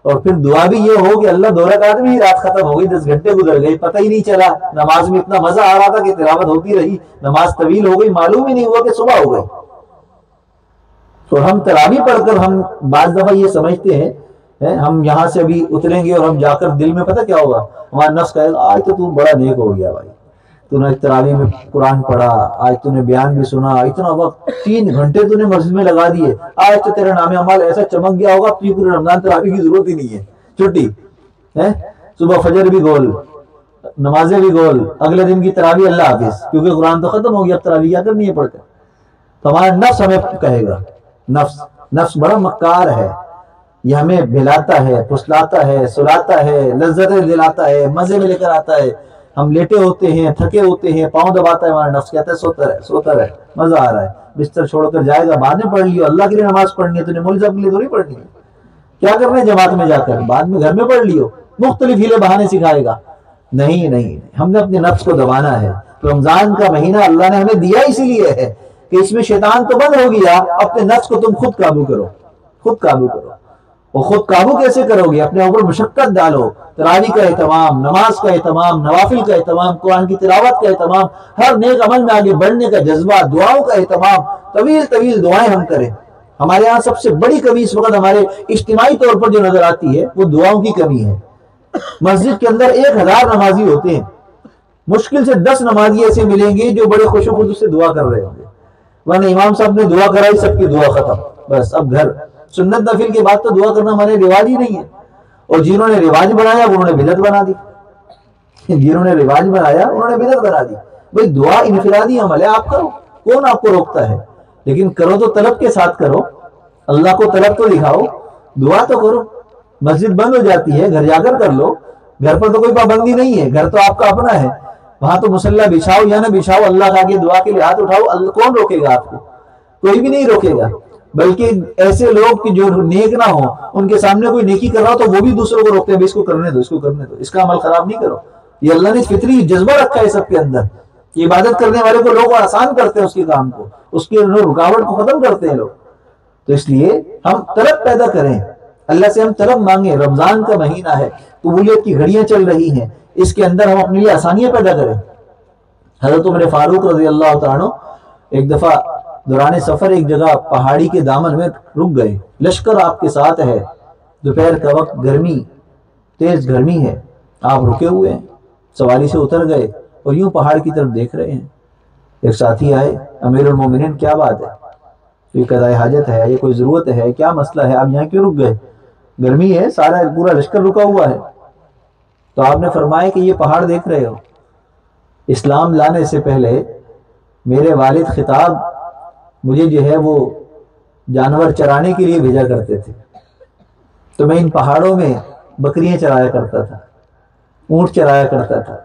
اور پھر دعا بھی یہ ہو کہ اللہ 2 رکعت میں ہی رات ختم ہو گئی، 10 گھنٹے گزر گئے، پتہ ہی نہیں چلا، نماز میں اتنا مزہ آ رہا تھا کہ تلاوت ہوتی رہی، نماز طویل ہو گئی، معلوم ہی نہیں ہوا کہ صبح ہو گئی۔ تو ہم تراویح پڑھ کر ہم بعض دفعہ یہ سمجھتے ہیں ہم یہاں سے ابھی اتریں گے اور ہم جا کر دل میں پتہ کیا ہوگا، ہمارا نفس کہے گا آج تو بڑا نیک ہو گیا بھائی، تو نے تراویح میں قرآن پڑھا، آج تو نے بیان بھی سنا، اتنا وقت 3 گھنٹے تو نے مسجد میں لگا دیے، آج تو تیرا نام اعمال ایسا چمک گیا ہوگا تو پورے رمضان تراویح کی ضرورت ہی نہیں ہے، چھٹی ہے، صبح فجر بھی گول، نمازیں بھی گول، اگلے دن کی تراویح اللہ حافظ، کیونکہ قرآن تو ختم ہو گیا، اب تراویح کیا کرنی ہے پڑھ کر۔ تو ہمارا نفس ہمیں کہے گا، نفس بڑا مکار ہے، یہ ہمیں بھلاتا ہے، پھسلاتا ہے، سلاتا ہے، لذتیں دلاتا ہے، مزے میں لے کر آتا ہے، ہم لیٹے ہوتے ہیں، تھکے ہوتے ہیں، پاؤں دباتا ہے، ہمارا نفس کہتا ہے سوتا رہے، مزہ آ رہا ہے، بستر چھوڑ کر جائے گا، بعد میں پڑھ لیو، اللہ کے لیے نماز پڑھنی ہے، تو نے مولوی صاحب کے لیے تھوڑی پڑھنی ہے، کیا کرنا ہے جماعت میں جا کر، بعد میں گھر میں پڑھ لیو، مختلف ہیلے بہانے سکھائے گا، نہیں، ہم نے اپنے نفس کو دبانا ہے۔ تو رمضان کا مہینہ اللہ نے ہمیں دیا اسی لیے ہے کہ اس میں شیطان تو بند ہو گیا، اپنے نفس کو تم خود قابو کرو، خود قابو کرو۔ وہ خود قابو کیسے کرو گے؟ اپنے اوپر مشقت ڈالو، تراویح کا اہتمام، نماز کا اہتمام، نوافل کا اہتمام، قرآن کی تلاوت کا اہتمام، ہر نیک عمل میں آگے بڑھنے کا جذبہ، دعاؤں کا اہتمام، طویل دعائیں ہم کریں۔ ہمارے ہاں سب سے بڑی کمی اس وقت ہمارے اجتماعی طور پر جو نظر آتی ہے وہ دعاؤں کی کمی ہے۔ مسجد کے اندر 1000 نمازی ہوتے ہیں، مشکل سے 10 نمازی ایسے ملیں گے جو بڑے خوش و خدوش سے دعا کر رہے ہوں گے، ورنہ امام صاحب نے دعا کرائی، سب کی دعا ختم، بس اب گھر۔ سنت نفل کے بعد تو دعا کرنا ہمارے رواج ہی نہیں ہے، اور جنہوں نے رواج بنایا انہوں نے بدعت بنا دی، جنہوں نے رواج بنایا انہوں نے بدعت بنا دی۔ بھئی دعا انفرادی عمل ہے، آپ کرو، کون آپ کو روکتا ہے، لیکن کرو تو طلب کے ساتھ کرو، اللہ کو طلب تو دکھاؤ، دعا تو کرو۔ مسجد بند ہو جاتی ہے، گھر جا کر لو، گھر پر تو کوئی پابندی نہیں ہے، گھر تو آپ کا اپنا ہے، وہاں تو مصلی بچھاؤ یا نہ بچھاؤ، اللہ کا آگے دعا کے لیے ہاتھ اٹھاؤ، کون روکے گا آپ کو؟ کوئی بھی نہیں روکے گا۔ بلکہ ایسے لوگ کہ جو نیک نہ ہوں، ان کے سامنے کوئی نیکی کر رہا ہو تو وہ بھی دوسروں کو روکتے ہیں، اس کو کرنے دو، اس کو کرنے دو، اس کا عمل خراب نہیں کرو۔ یہ اللہ نے فطری جذبہ رکھا ہے سب کے اندر، یہ عبادت کرنے والے کو لوگ آسان کرتے ہیں، اس کے کام کو، اس کی رکاوٹ کو ختم کرتے ہیں لوگ۔ تو اس لیے ہم طلب پیدا کریں، اللہ سے ہم طلب مانگیں۔ رمضان کا مہینہ ہے، قبولیت کی گھڑیاں چل رہی ہیں، اس کے اندر ہم اپنے لیے آسانیاں پیدا کریں۔ حضرت عمر فاروق رضی اللہ تعالیٰ عنہ ایک دفعہ دوران سفر ایک جگہ پہاڑی کے دامن میں رک گئے، لشکر آپ کے ساتھ ہے، دوپہر کا وقت، گرمی، تیز گرمی ہے، آپ رکے ہوئے ہیں، سواری سے اتر گئے اور یوں پہاڑ کی طرف دیکھ رہے ہیں۔ ایک ساتھی آئے، امیر المومنین کیا بات ہے، یہ قضاء حاجت ہے، یہ کوئی ضرورت ہے، کیا مسئلہ ہے، آپ یہاں کیوں رک گئے؟ گرمی ہے، سارا پورا لشکر رکا ہوا ہے۔ تو آپ نے فرمایا کہ یہ پہاڑ دیکھ رہے ہو، اسلام لانے سے پہلے میرے والد خطاب مجھے جو ہے وہ جانور چرانے کے لیے بھیجا کرتے تھے، تو میں ان پہاڑوں میں بکریاں چرایا کرتا تھا، اونٹ چرایا کرتا تھا،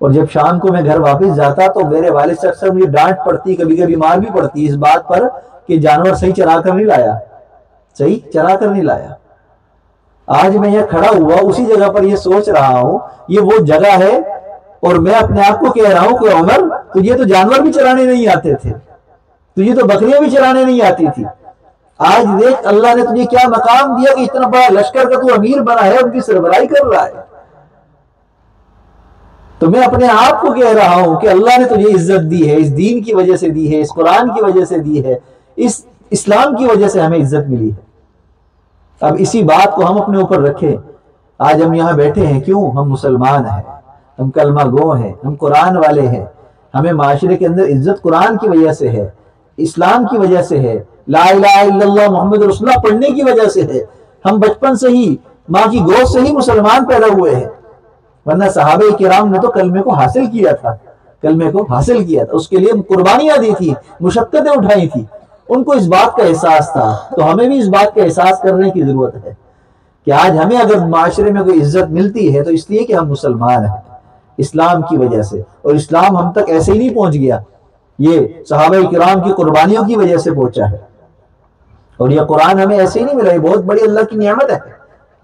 اور جب شام کو میں گھر واپس جاتا تو میرے والد سے اکثر مجھے ڈانٹ پڑتی، کبھی کبھی مار بھی پڑتی اس بات پر کہ جانور صحیح چرا کر نہیں لایا، صحیح چرا کر نہیں لایا۔ آج میں یہ کھڑا ہوا اسی جگہ پر یہ سوچ رہا ہوں، یہ وہ جگہ ہے، اور میں اپنے آپ کو کہہ رہا ہوں کہ عمر تجھے تو جانور بھی چرانے نہیں آتے تھے، تجھے تو بکریاں بھی چرانے نہیں آتی تھی، آج دیکھ اللہ نے تجھے کیا مقام دیا کہ اتنا بڑا لشکر کا تو امیر بنا ہے، ان کی سربراہی کر رہا ہے۔ تو میں اپنے آپ کو کہہ رہا ہوں کہ اللہ نے تجھے عزت دی ہے، اس دین کی وجہ سے دی ہے، اس قرآن کی وجہ سے دی ہے، اس اسلام کی وجہ سے ہمیں عزت ملی ہے۔ اب اسی بات کو ہم اپنے اوپر رکھیں۔ آج ہم یہاں بیٹھے ہیں کیوں؟ ہم مسلمان ہیں، ہم کلمہ گو ہیں، ہم قرآن والے ہیں، ہمیں معاشرے کے اندر عزت قرآن کی وجہ سے ہے، اسلام کی وجہ سے ہے، لا الہ الا اللہ محمد رسول اللہ پڑھنے کی وجہ سے ہے۔ ہم بچپن سے ہی ماں کی گود سے ہی مسلمان پیدا ہوئے ہیں، ورنہ صحابہ کرام نے تو کلمے کو حاصل کیا تھا، کلمے کو حاصل کیا تھا، اس کے لیے قربانیاں دی تھی، مشقتیں اٹھائی تھی، ان کو اس بات کا احساس تھا۔ تو ہمیں بھی اس بات کا احساس کرنے کی ضرورت ہے کہ آج ہمیں اگر معاشرے میں کوئی عزت ملتی ہے تو اس لیے کہ ہم مسلمان ہیں، اسلام کی وجہ سے، اور اسلام ہم تک ایسے ہی نہیں پہنچ گیا، یہ صحابہ کرام کی قربانیوں کی وجہ سے پہنچا ہے، اور یہ قرآن ہمیں ایسے ہی نہیں ملا، یہ بہت بڑی اللہ کی نعمت ہے،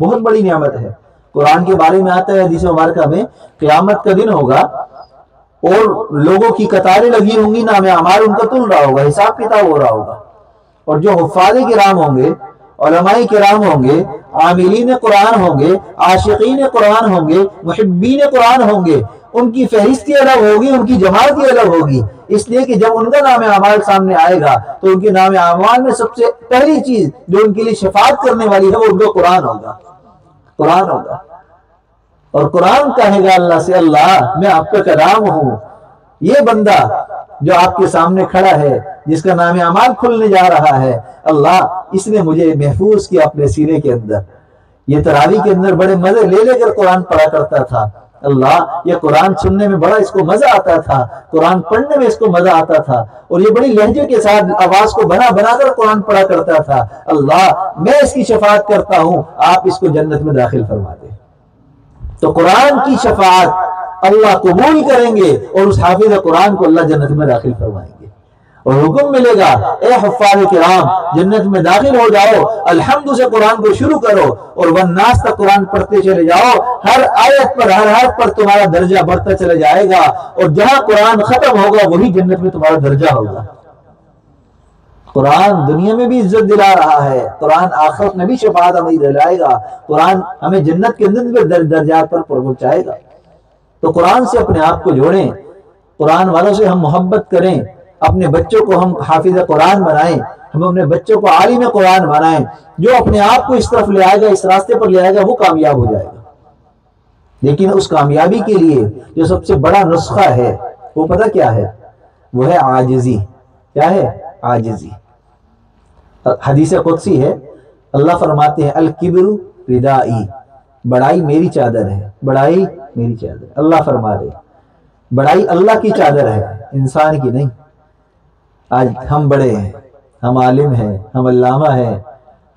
بہت بڑی نعمت ہے۔ قرآن کے بارے میں آتا ہے حدیث مبارکہ میں، قیامت کا دن ہوگا اور لوگوں کی قطاریں لگی ہوں گی، نام اعمال ان کا تل رہا ہوگا، حساب کتاب ہو رہا ہوگا، اور جو حفاظ کرام ہوں گے، علماء کرام ہوں گے، عاملین قرآن ہوں گے، عاشقین قرآن ہوں گے، محبین قرآن ہوں گے، ان کی فہرستی الگ ہوگی، ان کی جماعت ہی الگ ہوگی، اس لیے کہ جب ان کا نام اعمال سامنے آئے گا تو ان کے نام اعمال میں سب سے پہلی چیز جو ان کے لیے شفاعت کرنے والی ہے وہ ان کا قرآن ہوگا، قرآن ہوگا، اور قرآن کہے گا اللہ سے، اللہ میں آپ کا کلام ہوں، یہ بندہ جو آپ کے سامنے کھڑا ہے جس کا نام اعمال کھلنے جا رہا ہے، اللہ اس نے مجھے محفوظ کیا اپنے سینے کے اندر، یہ تراویح کے اندر بڑے مزے لے لے کر قرآن پڑھا کرتا تھا، اللہ یہ قرآن سننے میں بڑا اس کو مزہ آتا تھا، قرآن پڑھنے میں اس کو مزہ آتا تھا، اور یہ بڑی لہجے کے ساتھ آواز کو بنا بنا کر قرآن پڑھا کرتا تھا، اللہ میں اس کی شفاعت کرتا ہوں، آپ اس کو جنت میں داخل فرما دیں۔ تو قرآن کی شفاعت اللہ قبول کریں گے اور اس حافظ قرآن کو اللہ جنت میں داخل فرمائیں گے، اور حکم ملے گا اے حفاظ کرام جنت میں داخل ہو جاؤ، الحمد سے قرآن کو شروع کرو اور والناس تک قرآن پڑھتے چلے جاؤ، ہر آیت پر ہر حرف پر تمہارا درجہ بڑھتا چلا جائے گا، اور جہاں قرآن ختم ہوگا وہی جنت میں تمہارا درجہ ہوگا۔ قرآن دنیا میں بھی عزت دلا رہا ہے، قرآن آخرت میں بھی شفاعت ہمیں دلائے گا، قرآن ہمیں جنت کے اندر درجات پر پہنچائے گا۔ تو قرآن سے اپنے آپ کو جوڑیں، قرآن والوں سے ہم محبت کریں، اپنے بچوں کو ہم حافظ قرآن بنائیں، ہم اپنے بچوں کو عالم قرآن بنائیں، جو اپنے آپ کو اس طرف لے آئے گا، اس راستے پر لے آئے گا، وہ کامیاب ہو جائے گا۔ لیکن اس کامیابی کے لیے جو سب سے بڑا نسخہ ہے وہ پتہ کیا ہے؟ وہ ہے عاجزی۔ کیا ہے؟ عاجزی۔ حدیث قدسی ہے، اللہ فرماتے ہیں الکبر ردائی، بڑائی میری چادر ہے، بڑائی میری چادر۔ اللہ فرما رہے بڑائی اللہ کی چادر ہے، انسان کی نہیں۔ آج ہم بڑے ہیں، ہم عالم ہیں، ہم علامہ ہیں،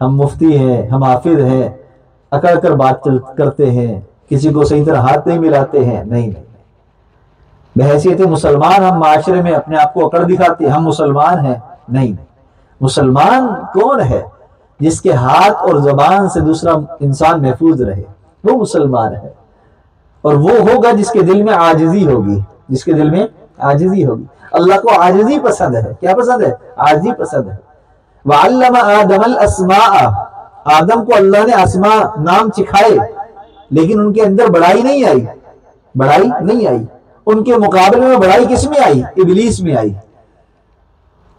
ہم مفتی ہیں، ہم حافظ ہیں، اکڑ کر بات کرتے ہیں، کسی کو صحیح طرح ہاتھ نہیں ملاتے ہیں، نہیں نہیں، بحیثیت مسلمان ہم معاشرے میں اپنے آپ کو اکڑ دکھاتے ہیں، ہم مسلمان ہیں، نہیں۔ مسلمان کون ہے؟ جس کے ہاتھ اور زبان سے دوسرا انسان محفوظ رہے، وہ مسلمان ہے، اور وہ ہوگا جس کے دل میں عاجزی ہوگی، جس کے دل میں عاجزی ہوگی۔ اللہ کو عاجزی پسند ہے۔ کیا پسند ہے؟ عاجزی پسند ہے۔ وَعَلَّمَ آدَمَ الْأَسْمَاءَ، آدم کو اللہ نے اسماء نام سکھائے، لیکن ان کے اندر بڑائی نہیں آئی، بڑائی نہیں آئی۔ ان کے مقابلے میں بڑائی کس میں آئی؟ ابلیس میں آئی۔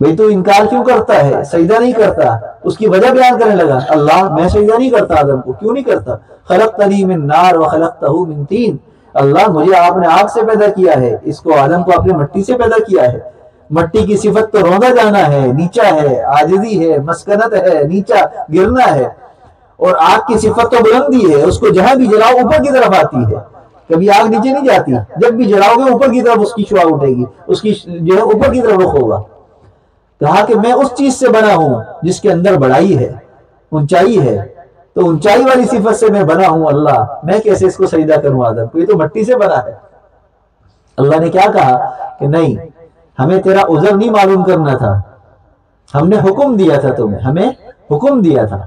بھئی تو انکار کیوں کرتا ہے، سجدہ نہیں کرتا؟ اس کی وجہ بیان کرنے لگا، اللہ میں سجدہ نہیں کرتا آدم کو، کیوں نہیں کرتا؟ خلقتنی من نار وخلقتہ من طین، اللہ مجھے آپ نے آگ سے پیدا کیا ہے، اس کو آدم کو آپ نے مٹی سے پیدا کیا ہے۔ مٹی کی صفت تو روندا جانا ہے، نیچا ہے، عاجزی ہے، مسکنت ہے، نیچا گرنا ہے، اور آگ کی صفت تو بلندی ہے، اس کو جہاں بھی جلاؤ اوپر کی طرف آتی ہے، کبھی آگ نیچے نہیں جاتی، جب بھی جلاؤ گے اوپر کی طرف اس کی شعاع اٹھے گی، اس کی جو ہے اوپر کی طرف رخ ہوگا۔ کہا کہ میں اس چیز سے بنا ہوں جس کے اندر بڑائی ہے، اونچائی ہے، تو اونچائی والی صفت سے میں بنا ہوں اللہ، میں کیسے اس کو سجدہ کروں آدم کو، یہ تو مٹی سے بنا ہے۔ اللہ نے کیا کہا کہ نہیں، ہمیں تیرا عذر نہیں معلوم کرنا تھا، ہم نے حکم دیا تھا تمہیں، ہمیں حکم دیا تھا،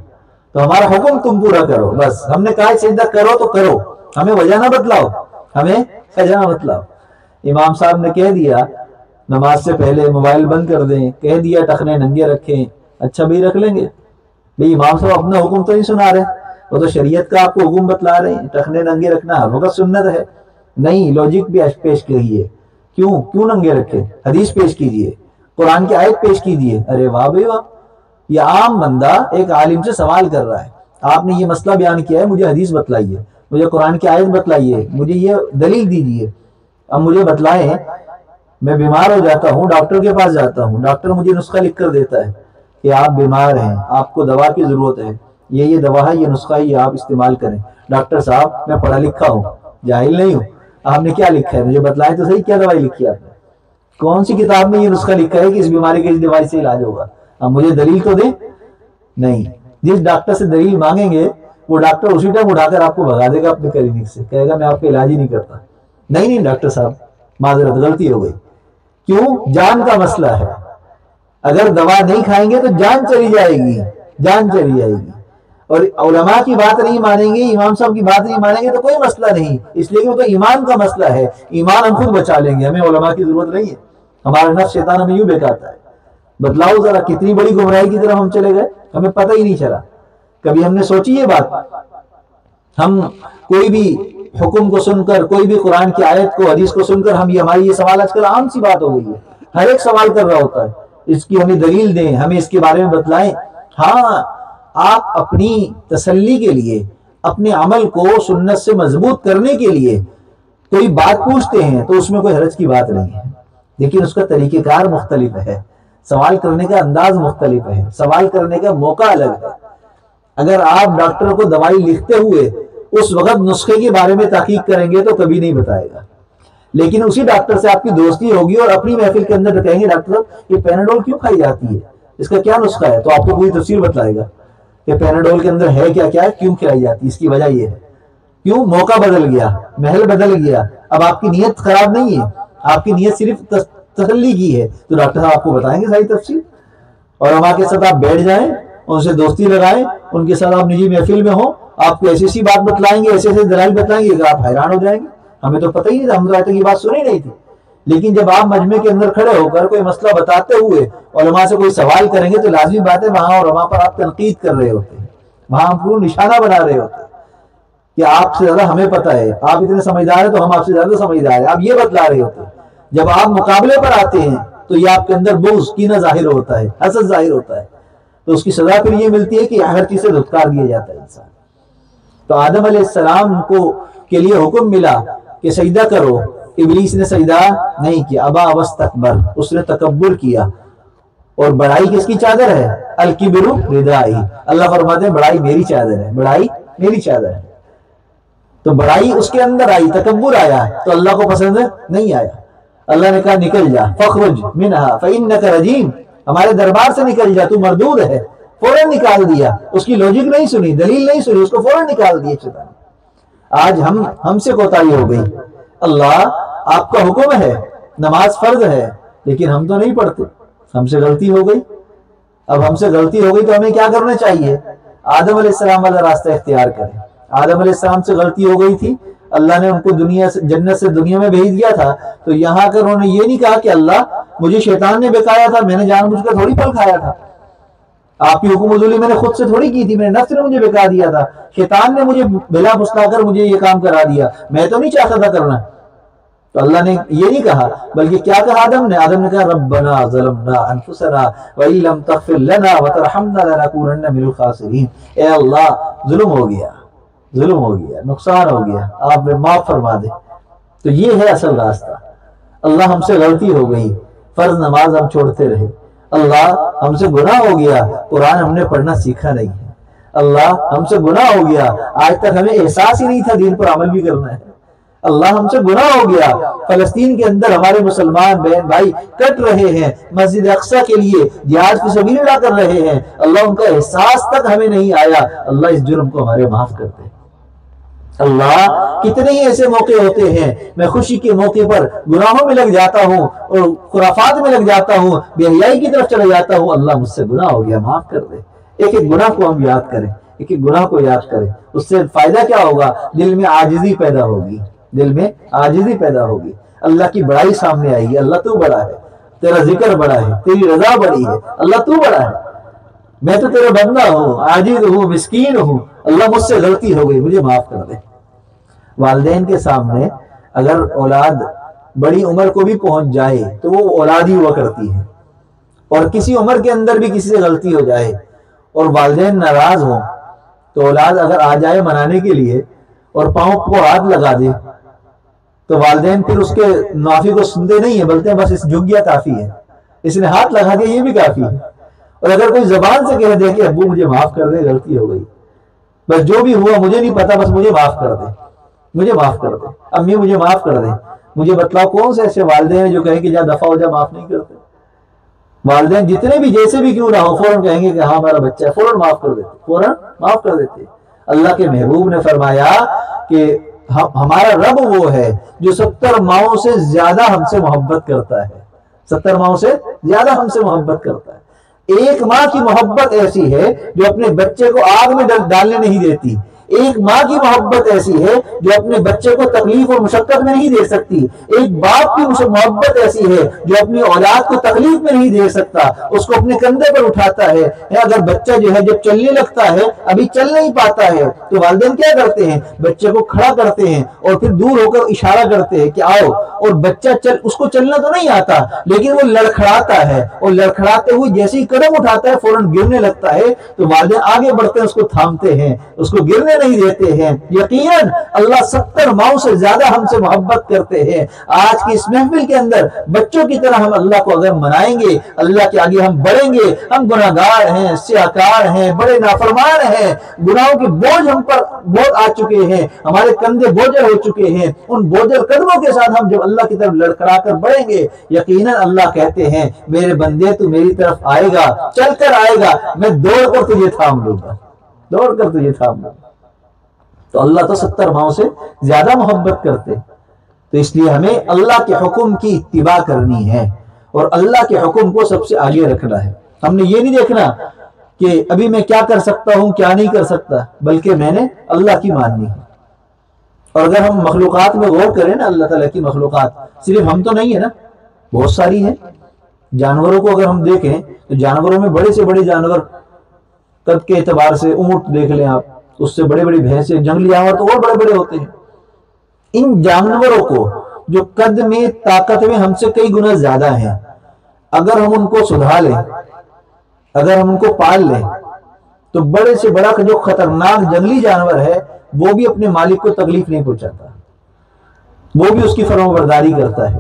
تو ہمارا حکم تم پورا کرو، بس ہم نے کہا سجدہ کرو تو کرو، ہمیں وجہ نہ بتلاؤ، ہمیں وجہ نہ بتلاؤ۔ امام صاحب نے کہہ دیا نماز سے پہلے موبائل بند کر دیں، کہہ دیا ٹخنے ننگے رکھیں، اچھا بھائی رکھ لیں گے، بھائی امام صاحب اپنا حکم تو نہیں سنا رہے، وہ تو شریعت کا آپ کو حکم بتلا رہے ہیں، ٹخنے ننگے رکھنا ہر وقت سنت ہے، نہیں، لوجک بھی پیش کریے، کیوں ننگے رکھے، حدیث پیش کیجئے، قرآن کی آیت پیش کیجئے۔ ارے واہ بھائی واہ، یہ عام بندہ ایک عالم سے سوال کر رہا ہے، آپ نے یہ مسئلہ بیان کیا ہے، مجھے حدیث بتلائیے، مجھے قرآن کی آیت بتلائیے، مجھے یہ دلیل دیجئے۔ اب مجھے بتلائیں، میں بیمار ہو جاتا ہوں، ڈاکٹر کے پاس جاتا ہوں، ڈاکٹر مجھے نسخہ لکھ کر دیتا ہے کہ آپ بیمار ہیں، آپ کو دوا کی ضرورت ہے، یہ دوا ہے، یہ نسخہ ہے، یہ آپ استعمال کریں۔ ڈاکٹر صاحب میں پڑھا لکھا ہوں، جاہل نہیں ہوں، آپ نے کیا لکھا ہے مجھے بتلائیں تو صحیح، کیا دوائی لکھی ہے آپ نے، کون سی کتاب میں یہ نسخہ لکھا ہے کہ اس بیماری کے اس دوائی سے علاج ہوگا، اب مجھے دلیل تو دیں۔ نہیں، جس ڈاکٹر سے دلیل مانگیں گے وہ ڈاکٹر اسی ٹائم اٹھا کر آپ کو بھگا دے گا اپنے کلینک سے، کہے گا میں آپ کا علاج ہی نہیں کرتا۔ نہیں ڈاکٹر صاحب معذرت، غلطی ہو گئی، کیوں؟ جان کا مسئلہ ہے، اگر دوا نہیں کھائیں گے تو جان چلی جائے گی، جان چلی جائے گی، اور علماء کی بات نہیں مانیں گے، امام صاحب کی بات نہیں مانیں گے تو کوئی مسئلہ نہیں، اس لیے کہ وہ تو ایمان کا مسئلہ ہے، ایمان ہم خود بچا لیں گے، ہمیں علماء کی ضرورت نہیں ہے، ہمارا نفس شیطان ہمیں یوں بہکاتا ہے۔ بتلاؤ ذرا کتنی بڑی گمراہی کی طرف ہم چلے گئے، ہمیں پتہ ہی نہیں چلا، کبھی ہم نے سوچی یہ بات؟ ہم کوئی بھی حکم کو سن کر، کوئی بھی قرآن کی آیت کو، حدیث کو سن کر ہماری یہ سوال آج کل عام سی بات ہو گئی ہے، ہر ایک سوال کر رہا ہوتا ہے، اس کی ہمیں دلیل دیں، ہمیں اس کے بارے میں بتلائیں۔ ہاں، آپ اپنی تسلی کے لیے، اپنے عمل کو سنت سے مضبوط کرنے کے لیے کوئی بات پوچھتے ہیں تو اس میں کوئی حرج کی بات نہیں ہے، لیکن اس کا طریقہ کار مختلف ہے، سوال کرنے کا انداز مختلف ہے، سوال کرنے کا موقع الگ ہے۔ اگر آپ ڈاکٹر کو دوائی لکھتے ہوئے اس وقت نسخے کے بارے میں تحقیق کریں گے تو کبھی نہیں بتائے گا، لیکن اسی ڈاکٹر سے آپ کی دوستی ہوگی اور اپنی محفل کے اندر کہیں گے ڈاکٹر صاحب یہ پیناڈول کیوں کھائی جاتی ہے، اس کا کیا نسخہ ہے، تو آپ کو پوری تفصیل بتلائے گا کہ پیناڈول کے اندر ہے کیا ہے، کیوں کھلائی جاتی ہے، اس کی وجہ یہ ہے، کیوں؟ موقع بدل گیا، محل بدل گیا، اب آپ کی نیت خراب نہیں ہے، آپ کی نیت صرف تسلی کی ہے، تو ڈاکٹر صاحب آپ کو بتائیں گے ساری تفصیل، اور علماء کے ساتھ آپ بیٹھ جائیں، ان سے دوستی لگائیں، ان کے ساتھ آپ نجی محفل میں ہوں، آپ کو ایسی سی بات بتلائیں گے، ایسے ایسے دلائل بتلائیں گے کہ آپ حیران ہو جائیں گے، ہمیں تو پتہ ہی نہیں تھا، ہم تو آج تک یہ بات سنی نہیں تھی۔ لیکن جب آپ مجمع کے اندر کھڑے ہو کر کوئی مسئلہ بتاتے ہوئے علماء سے کوئی سوال کریں گے تو لازمی بات ہے وہاں علماء پر آپ تنقید کر رہے ہوتے ہیں، وہاں ہم کو نشانہ بنا رہے ہوتے ہیں کہ آپ سے زیادہ ہمیں پتہ ہے، آپ اتنے سمجھدار ہیں تو ہم آپ سے زیادہ سمجھدار ہیں، آپ یہ بتلا رہے ہوتے ہیں۔ جب آپ مقابلے پر آتے ہیں تو یہ آپ کے اندر بغض، کینہ ظاہر ہوتا ہے، حسد ظاہر ہوتا ہے، تو اس کی سزا پھر یہ ملتی ہے کہ ہر چیز سے دھتکار دیا جاتا ہے انسان۔ تو آدم علیہ السلام کے لیے حکم ملا کہ سجدہ کرو، ابلیس نے سجدہ نہیں کیا، ابا واستکبر، اس نے تکبر کیا، اور بڑائی کس کی چادر ہے؟ الکبر ردائی، اللہ فرماتے ہیں بڑائی میری چادر ہے، بڑائی میری چادر ہے، تو بڑائی اس کے اندر آئی، تکبر آیا تو اللہ کو پسند نہیں آیا، اللہ نے کہا نکل جا، فخرج منہا فإنک رجیم، ہمارے دربار سے نکل جا، تو مردود ہے، فوراً نکال دیا، اس کی لوجک نہیں سنی، دلیل نہیں سنی، اس کو فوراً نکال دیا شیطان۔ آج ہم سے کوتاہی ہو گئی، اللہ آپ کا حکم ہے، نماز فرض ہے، لیکن ہم تو نہیں پڑھتے، ہم سے غلطی ہو گئی، اب ہم سے غلطی ہو گئی تو ہمیں کیا کرنا چاہیے؟ آدم علیہ السلام والا راستہ اختیار کریں۔ آدم علیہ السلام سے غلطی ہو گئی تھی، اللہ نے ان کو جنت سے دنیا میں بھیج دیا تھا، تو یہاں کر انہوں نے یہ نہیں کہا کہ اللہ مجھے شیطان نے بہکایا تھا، میں نے جان بوجھ کر تھوڑی پھل کھایا تھا، آپ کی حکم عدولی میں نے خود سے تھوڑی کی تھی، میرے نفس نے مجھے بہکا دیا تھا، شیطان نے مجھے بھلا پھسلا کر مجھے یہ کام کرا دیا، میں تو نہیں چاہتا تھا کرنا۔ تو اللہ نے یہ نہیں کہا، بلکہ کیا کہا آدم نے کہا ربنا ظلمنا انفسنا وَإِن لَمْ تَغْفِرْ لَنَا وَتَرْحَمْنَا لَنَكُونَنَّ مِنَ الْخَاسِرِينَ، اے اللہ ظلم ہو گیا، نقصان ہو گیا، آپ نے معاف فرما دے۔ تو یہ ہے اصل راستہ، اللہ ہم سے غلطی ہو گئی، فرض نماز ہم چھوڑتے رہے، اللہ ہم سے گناہ ہو گیا، قرآن ہم نے پڑھنا سیکھا نہیں ہے، اللہ ہم سے گناہ ہو گیا، آج تک ہمیں احساس ہی نہیں تھا دین پر عمل بھی کرنا ہے، اللہ ہم سے گناہ ہو گیا، فلسطین کے اندر ہمارے مسلمان بہن بھائی کٹ رہے ہیں، مسجد اقصی کے لیے جہاد فی سبیل اللہ کر رہے ہیں، اللہ ان کا احساس تک ہمیں نہیں آیا، اللہ اس جرم کو ہمارے معاف کر دے۔ اللہ کتنے ہی ایسے موقع ہوتے ہیں میں خوشی کے موقع پر گناہوں میں لگ جاتا ہوں اور خرافات میں لگ جاتا ہوں، بے حیائی کی طرف چلا جاتا ہوں، اللہ مجھ سے گناہ ہو گیا معاف کر دے۔ ایک ایک گناہ کو ہم یاد کریں، ایک ایک گناہ کو یاد کریں، اس سے فائدہ کیا ہوگا؟ دل میں عاجزی پیدا ہوگی، دل میں عاجزی پیدا ہوگی، اللہ کی بڑائی سامنے آئے گی، اللہ تو بڑا ہے، تیرا ذکر بڑا ہے، تیری رضا بڑی ہے، اللہ تو بڑا ہے، میں تو تیرا بندہ ہوں، عاجز ہوں، مسکین ہوں، اللہ مجھ سے غلطی ہو گئی، مجھے معاف کر دے۔ والدین کے سامنے اگر اولاد بڑی عمر کو بھی پہنچ جائے تو وہ اولاد ہی ہوا کرتی ہے، اور کسی عمر کے اندر بھی کسی سے غلطی ہو جائے اور والدین ناراض ہوں تو اولاد اگر آ جائے منانے کے لیے اور پاؤں کو ہاتھ لگا دے تو والدین پھر اس کے معافی کو سنتے نہیں ہیں، بلکہ بس اس جھک گیا کافی ہے، اس نے ہاتھ لگا دیا یہ بھی کافی ہے، اور اگر کوئی زبان سے کہہ دے کہ ابو مجھے معاف کر دے، غلطی ہو گئی، بس جو بھی ہوا مجھے نہیں پتا، بس مجھے معاف کر دے، مجھے معاف کر دے، امی مجھے معاف کر دے، مجھے بتلاؤ کون سے ایسے والدین ہیں جو کہیں کہ جا دفعہ ہو جا، معاف نہیں کرتے؟ والدین جتنے بھی جیسے بھی کیوں نہ ہو فوراً کہیں گے کہ ہاں ہمارا بچہ ہے، فوراً معاف کر دیتے، فوراً معاف کر دیتے۔ اللہ کے محبوب نے فرمایا کہ ہمارا رب وہ ہے جو 70 ماؤں سے زیادہ ہم سے محبت کرتا ہے، 70 ماؤں سے زیادہ ہم سے محبت کرتا ہے۔ ایک ماں کی محبت ایسی ہے جو اپنے بچے کو آگ میں ڈالنے نہیں دیتی، ایک ماں کی محبت ایسی ہے جو اپنے بچے کو تکلیف اور مشقت میں نہیں دے سکتی، ایک باپ کی محبت ایسی ہے جو اپنی اولاد کو تکلیف میں نہیں دے سکتا، اس کو اپنے کندھے پر اٹھاتا ہے۔ اگر بچہ جو ہے جب چلنے لگتا ہے، ابھی چل نہیں پاتا ہے، تو والدین کیا کرتے ہیں؟ بچے کو کھڑا کرتے ہیں اور پھر دور ہو کر اشارہ کرتے ہیں کہ آؤ، اور بچہ اس کو چلنا تو نہیں آتا لیکن وہ لڑکھڑاتا ہے، اور لڑکھڑاتے ہوئے جیسے ہی قدم اٹھاتا ہے فوراً گرنے لگتا ہے، تو والدین آگے بڑھتے ہیں، اس کو تھامتے ہیں، اس کو گرنے نہیں دیتے ہیں۔ یقیناً اللہ 70 ماؤں سے زیادہ ہم سے محبت کرتے ہیں۔ آج کی اس محفل کے اندر بچوں کی طرح ہم اللہ کو اگر منائیں گے، اللہ کے آگے ہم بڑھیں گے، ہم گناہگار ہیں، سیاہکار ہیں، بڑے نافرمان ہیں، گناہوں کے بوجھ ہم پر بہت آ چکے ہیں، ہمارے کندھے بوجھل ہو چکے ہیں، ان بوجھل قدموں کے ساتھ ہم جب اللہ کی طرف لڑکھڑا کر بڑھیں گے، یقیناً اللہ کہتے ہیں میرے بندے تو میری طرف آئے گا، چل کر آئے گا، میں دوڑ کر تجھے تھام لوں گا، دوڑ کر تجھے تھام لوں گا۔ تو اللہ تو 70 ماؤں سے زیادہ محبت کرتے، تو اس لیے ہمیں اللہ کے حکم کی اتباع کرنی ہے اور اللہ کے حکم کو سب سے آگے رکھنا ہے۔ ہم نے یہ نہیں دیکھنا کہ ابھی میں کیا کر سکتا ہوں کیا نہیں کر سکتا، بلکہ میں نے اللہ کی ماننی ہے۔ اور اگر ہم مخلوقات میں غور کریں نا، اللہ تعالیٰ کی مخلوقات صرف ہم تو نہیں ہے نا، بہت ساری ہیں۔ جانوروں کو اگر ہم دیکھیں تو جانوروں میں بڑے سے بڑے جانور قد کے اعتبار سے اونٹ دیکھ لیں آپ، اس سے بڑے بڑے بھینسیں، جنگلی جانور تو اور بڑے بڑے ہوتے ہیں۔ ان جانوروں کو جو قد میں طاقت میں ہم سے کئی گنا زیادہ ہیں، اگر ہم ان کو سدھا لیں، اگر ہم ان کو پال لیں، تو بڑے سے بڑا جو خطرناک جنگلی جانور ہے وہ بھی اپنے مالک کو تکلیف نہیں پہنچاتا، وہ بھی اس کی فرمانبرداری کرتا ہے۔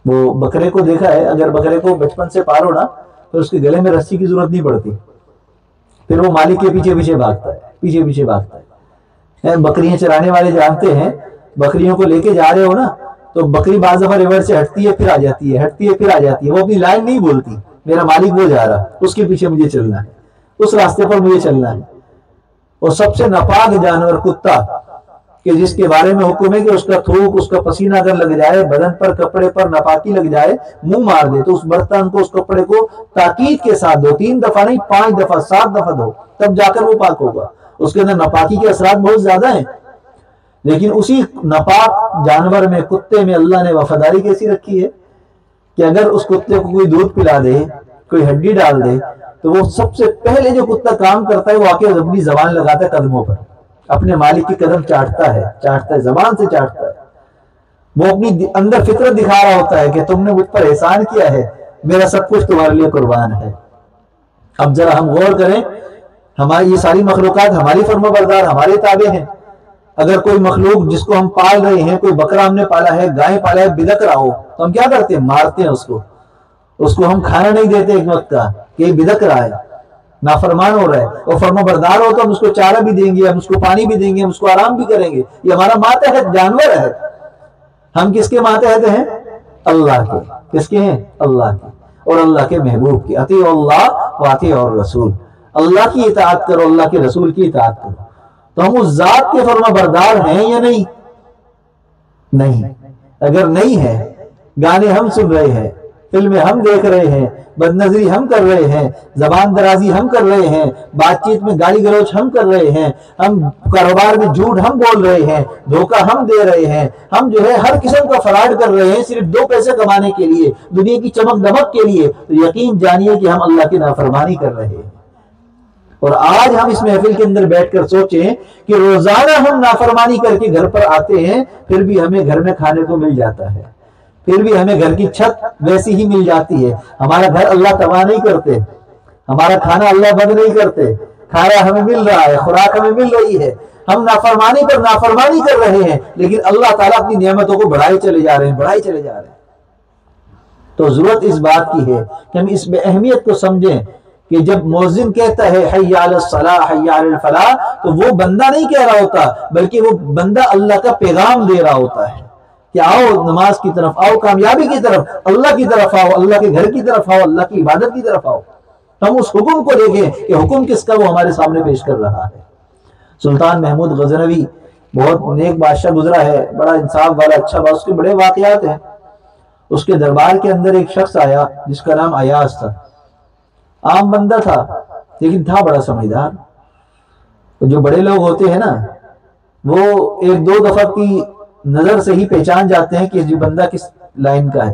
وہ بکرے کو دیکھا ہے، اگر بکرے کو بچپن سے پالو نا تو اس کے گلے میں رسی کی ضرورت نہیں پڑتی، پھر وہ مالک کے پیچھے پیچھے بھاگتا ہے، پیچھے پیچھے بھاگتا ہے۔ بکریاں چرانے والے جانتے ہیں، بکریوں کو لے کے جا رہے ہو نا تو بکری بعض دفعہ ریور سے ہٹتی ہے پھر آ جاتی ہے، ہٹتی ہے پھر آ جاتی ہے، وہ اپنی لائن نہیں بولتی، میرا مالک وہ جا رہا، اس کے پیچھے مجھے چلنا ہے، اس راستے پر مجھے چلنا ہے۔ اور سب سے ناپاک جانور کتا، کہ جس کے بارے میں حکم ہے کہ اس کا تھوک، اس کا پسینہ اگر لگ جائے، بدن پر کپڑے پر ناپاکی لگ جائے، منہ مار دے، تو اس برتن کو، اس کپڑے کو تاکید کے ساتھ دو، 3 دفعہ نہیں، 5 دفعہ، 7 دفعہ دو، تب جا کر وہ پاک ہوگا۔ اس کے اندر ناپاکی کے اثرات بہت زیادہ ہیں، لیکن اسی ناپاک جانور میں، کتے میں اللہ نے وفاداری کیسی رکھی ہے کہ اگر اس کتے کو کوئی دودھ پلا دے، کوئی ہڈی ڈال دے، تو وہ سب سے پہلے جو کتا کام کرتا ہے وہ آ کے اپنی زبان لگاتا ہے قدموں پر، اپنے مالک کی قدم چاٹتا ہے، زبان سے چاٹتا ہے۔ وہ اپنی اندر فطرت دکھا رہا ہوتا ہے کہ تم نے مجھ پر احسان کیا ہے، میرا سب کچھ تمہارے لیے قربان ہے۔ اب ذرا ہم غور کریں، ہماری یہ ساری مخلوقات ہماری فرما بردار، ہمارے تابع ہیں۔ اگر کوئی مخلوق جس کو ہم پال رہے ہیں، کوئی بکرا ہم نے پالا ہے، گائے پالا ہے، بدک رہا ہو تو ہم کیا کرتے ہیں؟ مارتے ہیں اس کو ہم کھانا نہیں دیتے ایک وقت کا کہ یہ بدک رہا ہے، نافرمان ہو رہا ہے، اور فرما بردار ہو تو ہم اس کو چارہ بھی دیں گے، ہم اس کو پانی بھی دیں گے، ہم اس کو آرام بھی کریں گے. یہ ہمارا ماتحت جانور ہے. ہم کس کے ماتحت ہیں؟ اللہ کے. کس کے ہیں؟ اللہ کے اور اللہ کے محبوب کے. اطیعوا اللہ و اطیعوا الرسول. اللہ کی اطاعت کرو، اللہ کے رسول کی اطاعت کرو. تو ہم اس ذات کے فرما بردار ہیں یا نہیں؟ نہیں. اگر نہیں ہے، گانے ہم سن رہے ہیں، فلمیں ہم دیکھ رہے ہیں، بد نظری ہم کر رہے ہیں، زبان درازی ہم کر رہے ہیں، بات چیت میں گالی گلوچ ہم کر رہے ہیں، ہم کاروبار میں جھوٹ ہم بول رہے ہیں، دھوکہ ہم دے رہے ہیں، ہم جو ہے ہر قسم کا فراڈ کر رہے ہیں صرف 2 پیسے کمانے کے لیے، دنیا کی چمک دمک کے لیے، تو یقین جانیے کہ ہم اللہ کی نافرمانی کر رہے ہیں. اور آج ہم اس محفل کے اندر بیٹھ کر سوچیں کہ روزانہ ہم نافرمانی کر کے گھر پر آتے ہیں، پھر بھی ہمیں گھر میں کھانے کو مل جاتا ہے، پھر بھی ہمیں گھر کی چھت ویسی ہی مل جاتی ہے. ہمارا گھر اللہ تباہ نہیں کرتے، ہمارا کھانا اللہ بند نہیں کرتے، کھانا ہمیں مل رہا ہے، خوراک ہمیں مل رہی ہے. ہم نافرمانی پر نافرمانی کر رہے ہیں، لیکن اللہ تعالیٰ اپنی نعمتوں کو بڑھائے چلے جا رہے ہیں، بڑھائے چلے جا رہے ہیں. تو ضرورت اس بات کی ہے کہ ہم اس میں اہمیت کو سمجھیں کہ جب مؤذن کہتا ہے حی علی الصلاح حی علی الفلاح، تو وہ بندہ نہیں کہہ رہا ہوتا، بلکہ وہ بندہ اللہ کا پیغام دے رہا ہوتا ہے کہ آؤ نماز کی طرف آؤ، کامیابی کی طرف، اللہ کی طرف آؤ، اللہ کے گھر کی طرف آؤ، اللہ کی عبادت کی طرف آؤ. ہم اس حکم کو دیکھیں کہ حکم کس کا وہ ہمارے سامنے پیش کر رہا ہے. سلطان محمود غزنوی بہت نیک بادشاہ گزرا ہے، بڑا انصاف والا اچھا بادشاہ، اس کے بڑے واقعات ہیں. اس کے دربار کے اندر ایک شخص آیا جس کا نام ایاز تھا. عام بندہ تھا لیکن تھا بڑا سمجھدار. جو بڑے لوگ ہوتے ہیں نا، وہ 1-2 دفعہ کی نظر سے ہی پہچان جاتے ہیں کہ یہ بندہ کس لائن کا ہے،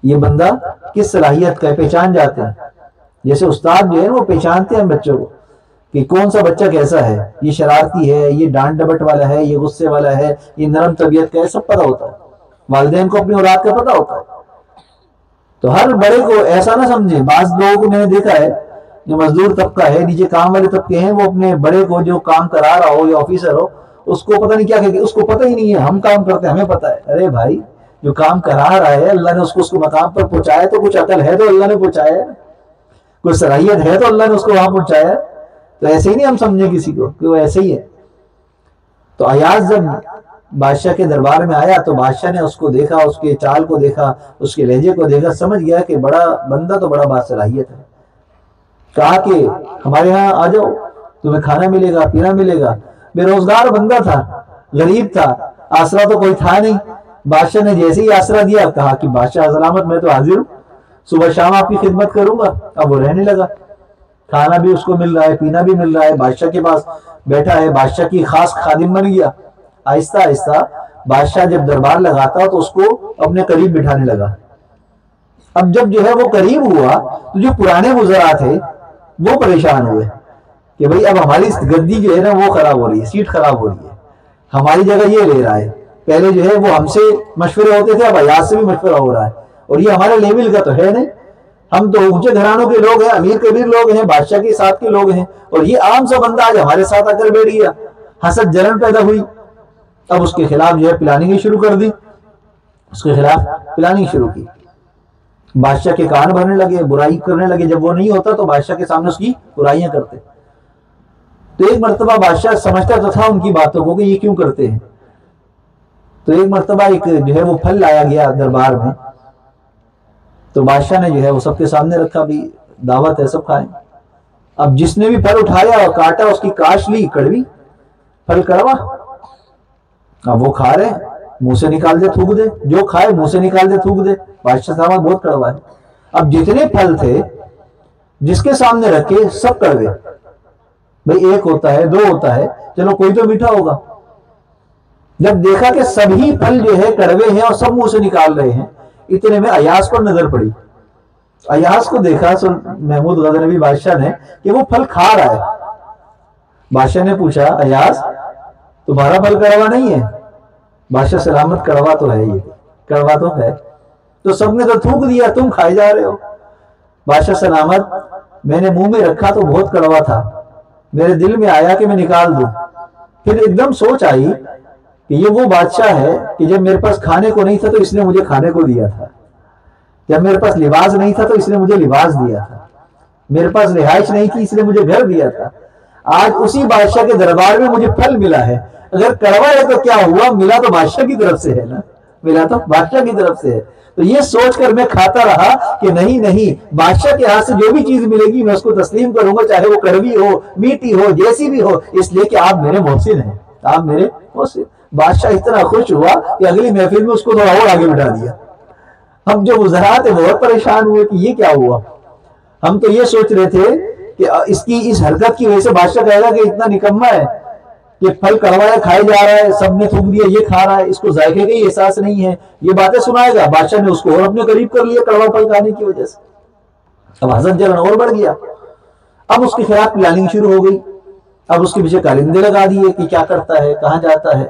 یہ بندہ کس صلاحیت کا ہے، پہچان جاتے ہیں. جیسے استاد جو ہے وہ پہچانتے ہیں بچوں کو کہ کون سا بچہ کیسا ہے، یہ شرارتی ہے، یہ ڈانٹ ڈپٹ والا ہے، یہ غصے والا ہے، یہ نرم طبیعت کا ہے، سب پتہ ہوتا ہے. والدین کو اپنی اولاد کا پتہ ہوتا ہے. تو ہر بڑے کو ایسا نہ سمجھیں. بعض لوگوں کو میں نے دیکھا ہے جو مزدور طبقہ ہے، نیچے کام والے طبقے ہیں، وہ اپنے بڑے کو جو کام کرا رہا ہو یا آفیسر ہو، اس کو پتہ نہیں کیا کہ اس کو پتہ ہی نہیں ہے ہم کام کرتے ہیں، ہمیں پتہ ہے. ارے بھائی، جو کام کرا رہا ہے اللہ نے اس کو مقام پر پہنچایا، تو کچھ عقل ہے تو اللہ نے پہنچایا ہے، کوئی صلاحیت ہے تو اللہ نے اس کو وہاں پہنچایا ہے. تو ایسے ہی نہیں ہم سمجھیں کسی کو کہ وہ ایسے ہی ہے. تو ایاز جب بادشاہ کے دربار میں آیا تو بادشاہ نے اس کو دیکھا، اس کے چال کو دیکھا، اس کے لہجے کو دیکھا، سمجھ گیا کہ بڑا بندہ تو بڑا باصلاحیت ہے. کہا کہ ہمارے ہاں آ جاؤ، تمہیں کھانا ملے گا، پینا ملے گا. بے روزگار بندہ تھا، غریب تھا، آسرا تو کوئی تھا نہیں. بادشاہ نے جیسے ہی آسرا دیا، کہا کہ بادشاہ سلامت، میں تو حاضر ہوں، صبح شام آپ کی خدمت کروں گا. اب وہ رہنے لگا، کھانا بھی اس کو مل رہا ہے، پینا بھی مل رہا ہے، بادشاہ کے پاس بیٹھا ہے، بادشاہ کی خاص خادم بن گیا. آہستہ آہستہ بادشاہ جب دربار لگاتا تو اس کو اپنے قریب بٹھانے لگا. اب جب جو ہے وہ قریب ہوا تو جو پرانے وزراء تھے وہ پریشان ہوئے کہ بھئی اب ہماری گدی جو ہے نا وہ خراب ہو رہی ہے، سیٹ خراب ہو رہی ہے، ہماری جگہ یہ لے رہا ہے. پہلے جو ہے وہ ہم سے مشورے ہوتے تھے، اب ایاز سے بھی مشورہ ہو رہا ہے، اور یہ ہمارے لیول کا تو ہے نہیں. ہم تو اونچے گھرانوں کے لوگ ہیں، امیر کبیر لوگ ہیں، بادشاہ کے ساتھ کے لوگ ہیں، اور یہ عام سا بندہ آج ہمارے ساتھ آ کر بیٹھ گیا. حسد جلن پیدا ہوئی. اب اس کے خلاف جو ہے پلاننگ شروع کر دی، اس کے خلاف پلاننگ شروع کی. بادشاہ کے کان بھرنے لگے، برائی کرنے لگے. جب وہ نہیں ہوتا تو بادشاہ کے سامنے اس کی برائیاں کرتے. تو ایک مرتبہ بادشاہ سمجھتا تو تھا ان کی باتوں کو کہ یہ کیوں کرتے ہیں. تو ایک مرتبہ ایک جو ہے وہ پھل لایا گیا دربار میں، تو بادشاہ نے جو ہے وہ سب کے سامنے رکھا، بھی دعوت ہے سب کھائیں. اب جس نے بھی پھل اٹھایا اور کاٹا، اس کی کاش لی کڑوی، پھل کڑوا. اب وہ کھا رہے، منہ سے نکال دے تھوک دے، جو کھائے منہ سے نکال دے تھوک دے. بادشاہ صاحب بہت کڑوا ہے. اب جتنے پھل تھے جس کے سامنے رکھے سب کڑوے. بھئی ایک ہوتا ہے، 2 ہوتا ہے، چلو کوئی تو میٹھا ہوگا. جب دیکھا کہ سبھی پھل جو ہے کڑوے ہیں اور سب منہ سے نکال رہے ہیں، اتنے میں ایاز پر نظر پڑی. ایاز کو دیکھا محمود غزنوی بادشاہ نے کہ وہ پھل کھا رہا ہے. بادشاہ نے پوچھا، ایاز تمہارا پھل کڑوا نہیں ہے؟ بادشاہ سلامت، کڑوا تو ہے، یہ کڑوا تو ہے. تو سب نے تو تھوک دیا، تم کھائے جا رہے ہو. بادشاہ سلامت، میں نے منہ میں رکھا تو بہت کڑوا تھا، میرے دل میں آیا کہ میں نکال دوں. پھر ایک دم سوچ آئی کہ یہ وہ بادشاہ ہے کہ جب میرے پاس کھانے کو نہیں تھا تو اس نے مجھے کھانے کو دیا تھا، جب میرے پاس لباس نہیں تھا تو اس نے مجھے لباس دیا تھا، میرے پاس رہائش نہیں تھی اس لیے مجھے گھر دیا تھا، آج اسی بادشاہ کے دربار میں مجھے پھل ملا ہے، اگر کڑوا ہے تو کیا ہوا، ملا تو بادشاہ کی طرف سے ہے نا، ملا تو بادشاہ کی طرف سے ہے۔ تو یہ سوچ کر میں کھاتا رہا کہ نہیں نہیں، بادشاہ کے ہاتھ سے جو بھی چیز ملے گی میں اس کو تسلیم کروں گا، چاہے وہ کڑوی ہو، میٹھی ہو، جیسی بھی ہو، اس لیے کہ آپ میرے محسن ہیں، آپ میرے محسن۔ بادشاہ اتنا خوش ہوا کہ اگلی محفل میں اس کو تھوڑا اور آگے بٹھا دیا۔ ہم جو وزراء تھے بہت پریشان ہوئے کہ یہ کیا ہوا، ہم تو یہ سوچ رہے تھے کہ اس حرکت کی وجہ سے بادشاہ کہے گا کہ اتنا نکما ہے کہ پھل کڑوا ہے، کھائے جا رہا ہے، سب نے تھوک دیا، یہ کھا رہا ہے، اس کو ذائقے کا ہی احساس نہیں ہے، یہ باتیں سنائے گا۔ بادشاہ نے اس کو اور اپنے قریب کر لیا کڑوا پھل کھانے کی وجہ سے، اب حسد جلن اور بڑھ گیا۔ اب اس کے خلاف پلاننگ شروع ہو گئی، اب اس کے پیچھے کارندے لگا دیے کہ کیا کرتا ہے، کہاں جاتا ہے۔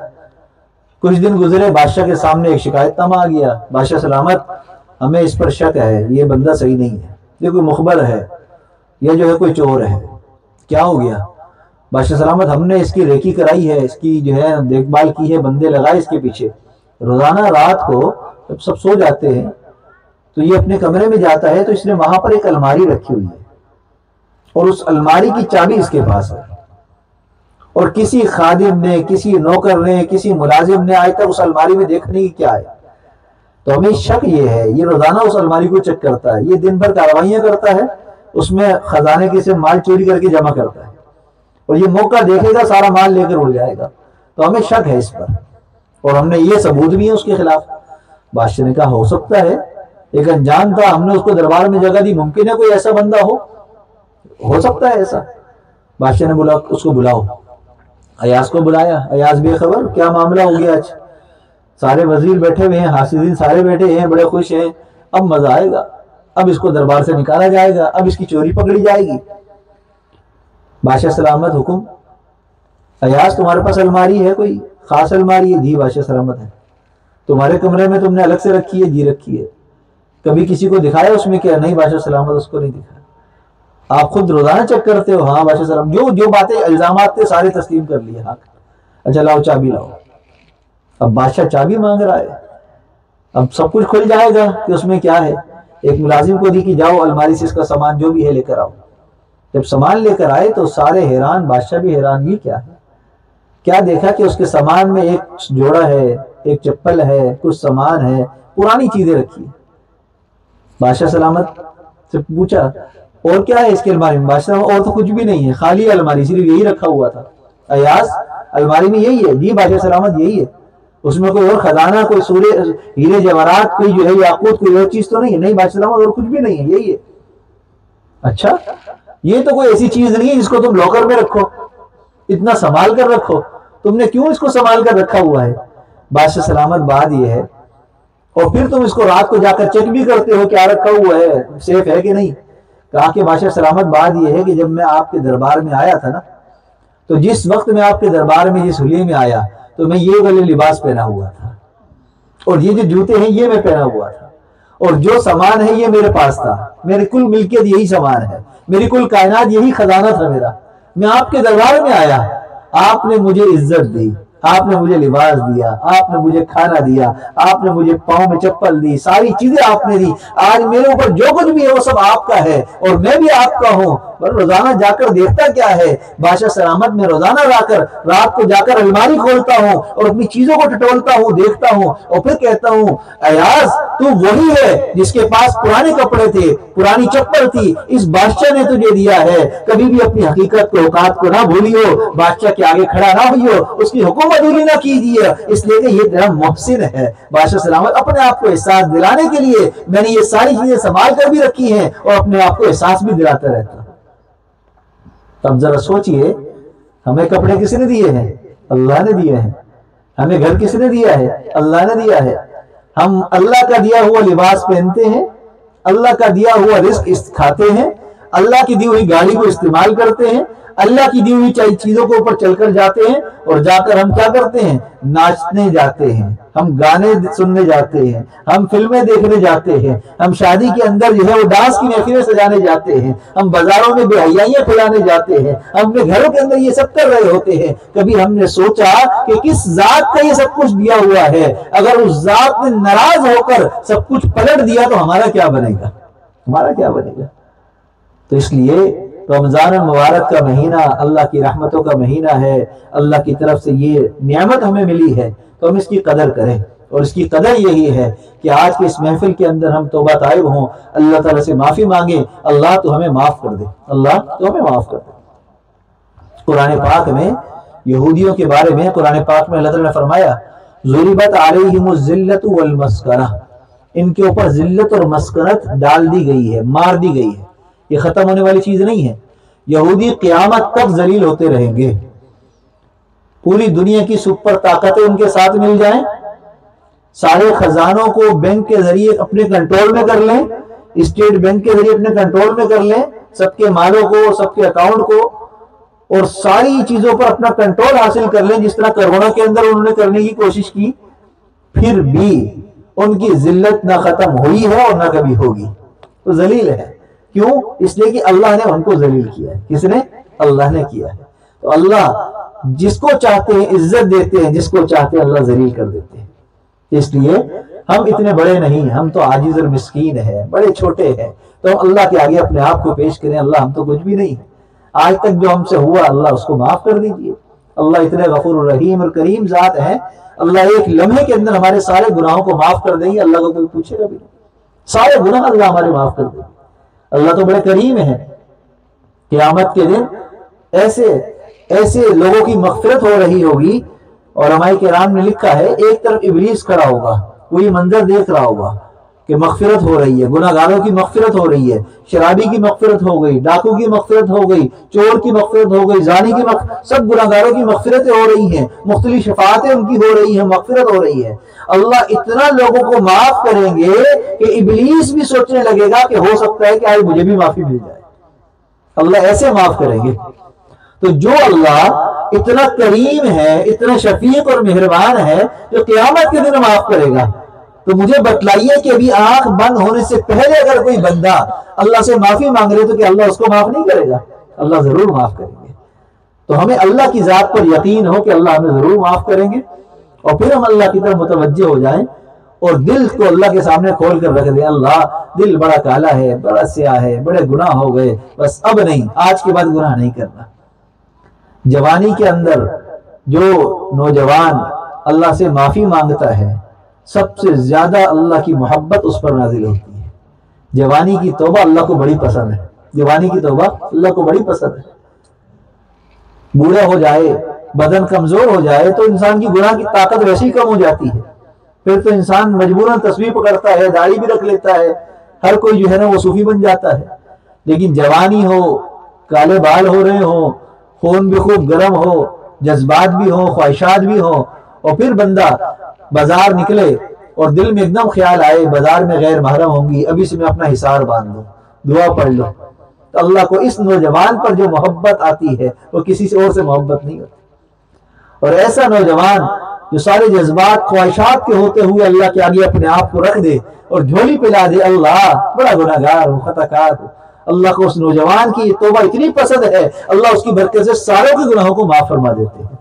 کچھ دن گزرے، بادشاہ کے سامنے ایک شکایت نامہ آ گیا، بادشاہ سلامت ہمیں اس پر شک ہے، یہ بندہ صحیح نہیں ہے، یہ کوئی مخبر ہے، یہ جو ہے کوئی چور ہے۔ کیا ہو گیا؟ بادشاہ سلامت ہم نے اس کی ریکی کرائی ہے، اس کی جو ہے دیکھ بھال کی ہے، بندے لگائے اس کے پیچھے، روزانہ رات کو جب سب سو جاتے ہیں تو یہ اپنے کمرے میں جاتا ہے، تو اس نے وہاں پر ایک الماری رکھی ہوئی ہے اور اس الماری کی چابی اس کے پاس ہے، اور کسی خادم نے، کسی نوکر نے، کسی ملازم نے آج تک اس الماری میں دیکھنے کی کیا ہے۔ تو ہمیں شک یہ ہے، یہ روزانہ اس الماری کو چیک کرتا ہے، یہ دن بھر کارروائیاں کرتا ہے، اس میں خزانے کے سے مال چوری کر کے جمع کرتا ہے، اور یہ موقع دیکھے گا سارا مال لے کر اڑ جائے گا۔ تو ہمیں شک ہے اس پر، اور ہم نے یہ ثبوت بھی ہے اس کے خلاف۔ بادشاہ نے کہا ہو سکتا ہے، ایک انجان تھا، ہم نے اس کو دربار میں جگہ دی، ممکن ہے کوئی ایسا بندہ ہو سکتا ہے ایسا۔ بادشاہ نے بولا اس کو بلاؤ، ایاز کو بلایا، ایاز بے خبر کیا معاملہ ہو گیا آج، سارے وزیر بیٹھے ہوئے ہیں، حاسدین سارے بیٹھے ہیں، بڑے خوش ہیں، اب مزہ آئے گا، اب اس کو دربار سے نکالا جائے گا، اب اس کی چوری پکڑی جائے گی۔ بادشاہ سلامت حکم، ایاز تمہارے پاس الماری ہے، کوئی خاص الماری ہے؟ جی بادشاہ سلامت ہے۔ تمہارے کمرے میں تم نے الگ سے رکھی ہے؟ جی رکھی ہے۔ کبھی کسی کو دکھایا اس میں کیا؟ نہیں بادشاہ سلامت اس کو نہیں دکھایا۔ آپ خود روزانہ چیک کرتے ہو؟ ہاں بادشاہ سلامت، جو باتیں الزامات تھے سارے تسلیم کر لیے۔ ہاں اچھا لاؤ چابی لاؤ۔ اب بادشاہ چابی مانگ رہا ہے، اب سب کچھ کھل جائے گا کہ اس میں کیا ہے۔ ایک ملازم کو دی کہ جاؤ الماری سے اس کا سامان جو بھی ہے لے کر آؤ۔ جب سامان لے کر آئے تو سارے حیران، بادشاہ بھی حیران، یہ کیا ہے؟ کیا دیکھا کہ اس کے سامان میں ایک جوڑا ہے، ایک چپل ہے، کچھ سامان ہے، پرانی چیزیں رکھی۔ بادشاہ سلامت سے پوچھا اور کیا ہے اس کے الماری میں؟ بادشاہ اور تو کچھ بھی نہیں ہے، خالی الماری، صرف یہی رکھا ہوا تھا۔ ایاز الماری میں یہی ہے؟ جی بادشاہ سلامت یہی ہے، اس میں کوئی اور خزانہ، کوئی سورے ہیرے جواہرات، کوئی جو ہے یاقوت، کوئی اور چیز تو نہیں ہے؟ نہیں بادشاہ سلامت اور کچھ بھی نہیں ہے، یہی ہے۔ اچھا یہ تو کوئی ایسی چیز نہیں ہے جس کو تم لاکر میں رکھو، اتنا سنبھال کر رکھو، تم نے کیوں اس کو سنبھال کر رکھا ہوا ہے؟ بادشاہ سلامت بات یہ ہے، اور پھر تم اس کو رات کو جا کر چیک بھی کرتے ہو کیا رکھا ہوا ہے، سیف ہے کہ نہیں؟ کہا کہ بادشاہ سلامت بات یہ ہے کہ جب میں آپ کے دربار میں آیا تھا نا، تو جس وقت میں آپ کے دربار میں جس حلیے میں آیا تو میں یہ والے لباس پہنا ہوا تھا، اور یہ جو جوتے ہیں یہ میں پہنا ہوا تھا، اور جو سامان ہے یہ میرے پاس تھا، میری کل ملکیت یہی سامان ہے، میری کل کائنات یہی خزانہ تھا میرا۔ میں آپ کے دربار میں آیا، آپ نے مجھے عزت دی، آپ نے مجھے لباس دیا، آپ نے مجھے کھانا دیا، آپ نے مجھے پاؤں میں چپل دی، ساری چیزیں آپ نے دی، آج میرے اوپر جو کچھ بھی ہے وہ سب آپ کا ہے، اور میں بھی آپ کا ہوں۔ پر روزانہ جا کر دیکھتا کیا ہے بادشاہ سلامت، میں روزانہ رات کو جا کر الماری کھولتا ہوں اور اپنی چیزوں کو ٹٹولتا ہوں، دیکھتا ہوں، اور پھر کہتا ہوں ایاز تو وہی ہے جس کے پاس پرانے کپڑے تھے، پرانی چپل تھی، اس بادشاہ نے تجھے دیا ہے۔ کبھی بھی اپنی حقیقت کو، اوقات کو نہ بھولیو، بادشاہ کے آگے کھڑا نہ ہوئیو، اس کی حکومت دوری نہ کیجیے، اس لیے کہ یہ تیرا محسن ہے۔ بادشاہ سلامت اپنے آپ کو احساس دلانے کے لیے میں نے یہ ساری چیزیں سنبھال کر بھی رکھی ہیں، اور اپنے آپ کو احساس بھی دلاتا رہتا ہوں۔ تب ذرا سوچئے، ہمیں کپڑے کس نے دیے ہیں؟ اللہ نے دیے ہیں۔ ہمیں گھر کس نے دیا ہے؟ اللہ نے دیا ہے۔ ہم اللہ کا دیا ہوا لباس پہنتے ہیں، اللہ کا دیا ہوا رزق کھاتے ہیں، اللہ کی دی ہوئی گاڑی کو استعمال کرتے ہیں، اللہ کی دی ہوئی چیزوں کے اوپر چل کر جاتے ہیں، اور جا کر ہم کیا کرتے ہیں؟ ناچنے جاتے ہیں، ہم گانے سننے جاتے ہیں، ہم فلمیں دیکھنے جاتے ہیں، ہم شادی کے اندر جو ہے وہ ڈانس کی محفلیں سجانے جاتے ہیں، ہم بازاروں میں بے حیائیاں پھیلانے جاتے ہیں، ہم اپنے گھروں کے اندر یہ سب کر رہے ہوتے ہیں۔ کبھی ہم نے سوچا کہ کس ذات کا یہ سب کچھ دیا ہوا ہے؟ اگر اس ذات نے ناراض ہو کر سب کچھ پلٹ دیا تو ہمارا کیا بنے گا؟ ہمارا کیا بنے گا؟ تو اس لیے رمضان المبارک کا مہینہ اللہ کی رحمتوں کا مہینہ ہے، اللہ کی طرف سے یہ نعمت ہمیں ملی ہے، تو ہم اس کی قدر کریں۔ اور اس کی قدر یہی ہے کہ آج کی اس محفل کے اندر ہم توبہ طائب ہوں، اللہ تعالیٰ سے معافی مانگیں، اللہ تو ہمیں معاف کر دے، اللہ تو ہمیں معاف کر دے۔ قرآن پاک میں یہودیوں کے بارے میں قرآن پاک میں اللہ تعالیٰ نے فرمایا ضربت علیہم الذلۃ والمسکنہ، ان کے اوپر ذلت اور مسکنت ڈال دی گئی ہے، مار دی گئی ہے، یہ ختم ہونے والی چیز نہیں ہے۔ یہودی قیامت تک ذلیل ہوتے رہیں گے، پوری دنیا کی سپر طاقتیں ان کے ساتھ مل جائیں، سارے خزانوں کو بینک کے ذریعے اپنے کنٹرول میں کر لیں، اسٹیٹ بینک کے ذریعے اپنے کنٹرول میں کر لیں، سب کے مالوں کو، سب کے اکاؤنٹ کو، اور ساری چیزوں پر اپنا کنٹرول حاصل کر لیں جس طرح کرونا کے اندر انہوں نے کرنے کی کوشش کی، پھر بھی ان کی ذلت نہ ختم ہوئی ہے اور نہ کبھی ہوگی، تو ذلیل ہے۔ کیوں؟ اس لیے کہ اللہ نے ان کو ذلیل کیا ہے۔ کس نے؟ اللہ نے کیا ہے۔ تو اللہ جس کو چاہتے ہیں عزت دیتے ہیں، جس کو چاہتے ہیں اللہ ذلیل کر دیتے ہیں۔ اس لیے ہم اتنے بڑے نہیں، ہم تو عاجز اور مسکین ہیں، بڑے چھوٹے ہیں، تو ہم اللہ کے آگے اپنے آپ کو پیش کریں، اللہ ہم تو کچھ بھی نہیں ہے، آج تک جو ہم سے ہوا اللہ اس کو معاف کر دیجئے۔ اللہ اتنے غفور الرحیم اور کریم ذات ہیں، اللہ ایک لمحے کے اندر ہمارے سارے گناہوں کو معاف کر دیں گے، اللہ کو کوئی پوچھے گا بھی نہیں، سارے گناہ اللہ ہمارے معاف کر دیں گے۔ اللہ تو بڑے کریم ہے۔ قیامت کے دن ایسے لوگوں کی مغفرت ہو رہی ہوگی، اور علماء کرام نے لکھا ہے ایک طرف ابلیس کھڑا ہوگا، وہ یہ منظر دیکھ رہا ہوگا کہ مغفرت ہو رہی ہے، گناہ گاروں کی مغفرت ہو رہی ہے، شرابی کی مغفرت ہو گئی، ڈاکو کی مغفرت ہو گئی، چور کی مغفرت ہو گئی، زانی کی مغفرت، سب گناہ گاروں کی مغفرتیں ہو رہی ہیں، مختلف شفاعتیں ان کی ہو رہی ہیں، مغفرت ہو رہی ہے۔ اللہ اتنا لوگوں کو معاف کریں گے کہ ابلیس بھی سوچنے لگے گا کہ ہو سکتا ہے کہ آج مجھے بھی معافی مل جائے، اللہ ایسے معاف کریں گے۔ تو جو اللہ اتنا کریم ہے، اتنا شفیق اور مہربان ہے، جو قیامت کے دن معاف کرے گا، تو مجھے بتلائیے کہ ابھی آنکھ بند ہونے سے پہلے اگر کوئی بندہ اللہ سے معافی مانگ رہے تو کہ اللہ اس کو معاف نہیں کرے گا؟ اللہ ضرور معاف کریں گے۔ تو ہمیں اللہ کی ذات پر یقین ہو کہ اللہ ہمیں ضرور معاف کریں گے، اور پھر ہم اللہ کی طرف متوجہ ہو جائیں اور دل کو اللہ کے سامنے کھول کر رکھ دیں، اللہ دل بڑا کالا ہے، بڑا سیاہ ہے، بڑے گناہ ہو گئے، بس اب نہیں، آج کے بعد گناہ نہیں کرنا۔ جوانی کے اندر جو نوجوان اللہ سے معافی مانگتا ہے، سب سے زیادہ اللہ کی محبت اس پر نازل ہوتی ہے۔ جوانی کی توبہ اللہ کو بڑی پسند ہے، جوانی کی توبہ اللہ کو بڑی پسند ہے۔ بوڑھا ہو جائے، بدن کمزور ہو جائے تو انسان کی گناہ کی طاقت ویسے ہی کم ہو جاتی ہے، پھر تو انسان مجبوراً تسبیح پکڑتا ہے، داڑھی بھی رکھ لیتا ہے، ہر کوئی جو ہے نا وہ صوفی بن جاتا ہے۔ لیکن جوانی ہو، کالے بال ہو رہے ہوں، خون بھی خوب گرم ہو، جذبات بھی ہوں، خواہشات بھی ہوں، اور پھر بندہ بازار نکلے اور دل میں ایک دم خیال آئے بازار میں غیر محرم ہوں گی، ابھی سے میں اپنا حصار باندھ لوں، دعا پڑھ لوں، تو اللہ کو اس نوجوان پر جو محبت آتی ہے وہ کسی سے اور سے محبت نہیں ہوتی۔ اور ایسا نوجوان جو سارے جذبات خواہشات کے ہوتے ہوئے اللہ کے آگے اپنے آپ کو رکھ دے اور جھولی پلا دے، اللہ بڑا گناہ گار ہوں، خطا کار ہوں، اللہ کو اس نوجوان کی توبہ اتنی پسند ہے، اللہ اس کی برکت سے ساروں کے گناہوں کو معاف فرما دیتے ہیں۔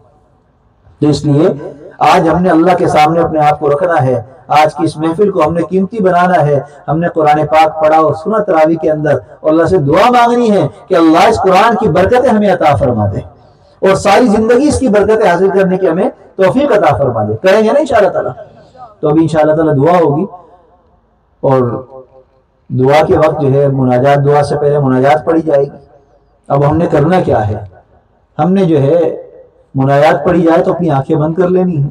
تو اس لیے آج ہم نے اللہ کے سامنے اپنے آپ کو رکھنا ہے، آج کی اس محفل کو ہم نے قیمتی بنانا ہے، ہم نے قرآن پاک پڑھا اور سنا تراویح کے اندر، اور اللہ سے دعا مانگنی ہے کہ اللہ اس قرآن کی برکتیں ہمیں عطا فرما دے اور ساری زندگی اس کی برکتیں حاصل کرنے کی ہمیں توفیق عطا فرما دے۔ کریں گے نا انشاءاللہ تعالیٰ؟ تو ابھی انشاءاللہ تعالیٰ دعا ہوگی، اور دعا کے وقت جو ہے مناجات، دعا سے پہلے مناجات پڑھی جائے گی۔ اب ہم نے کرنا کیا ہے؟ ہم نے جو ہے مناجات پڑھی جائے تو اپنی آنکھیں بند کر لینی ہے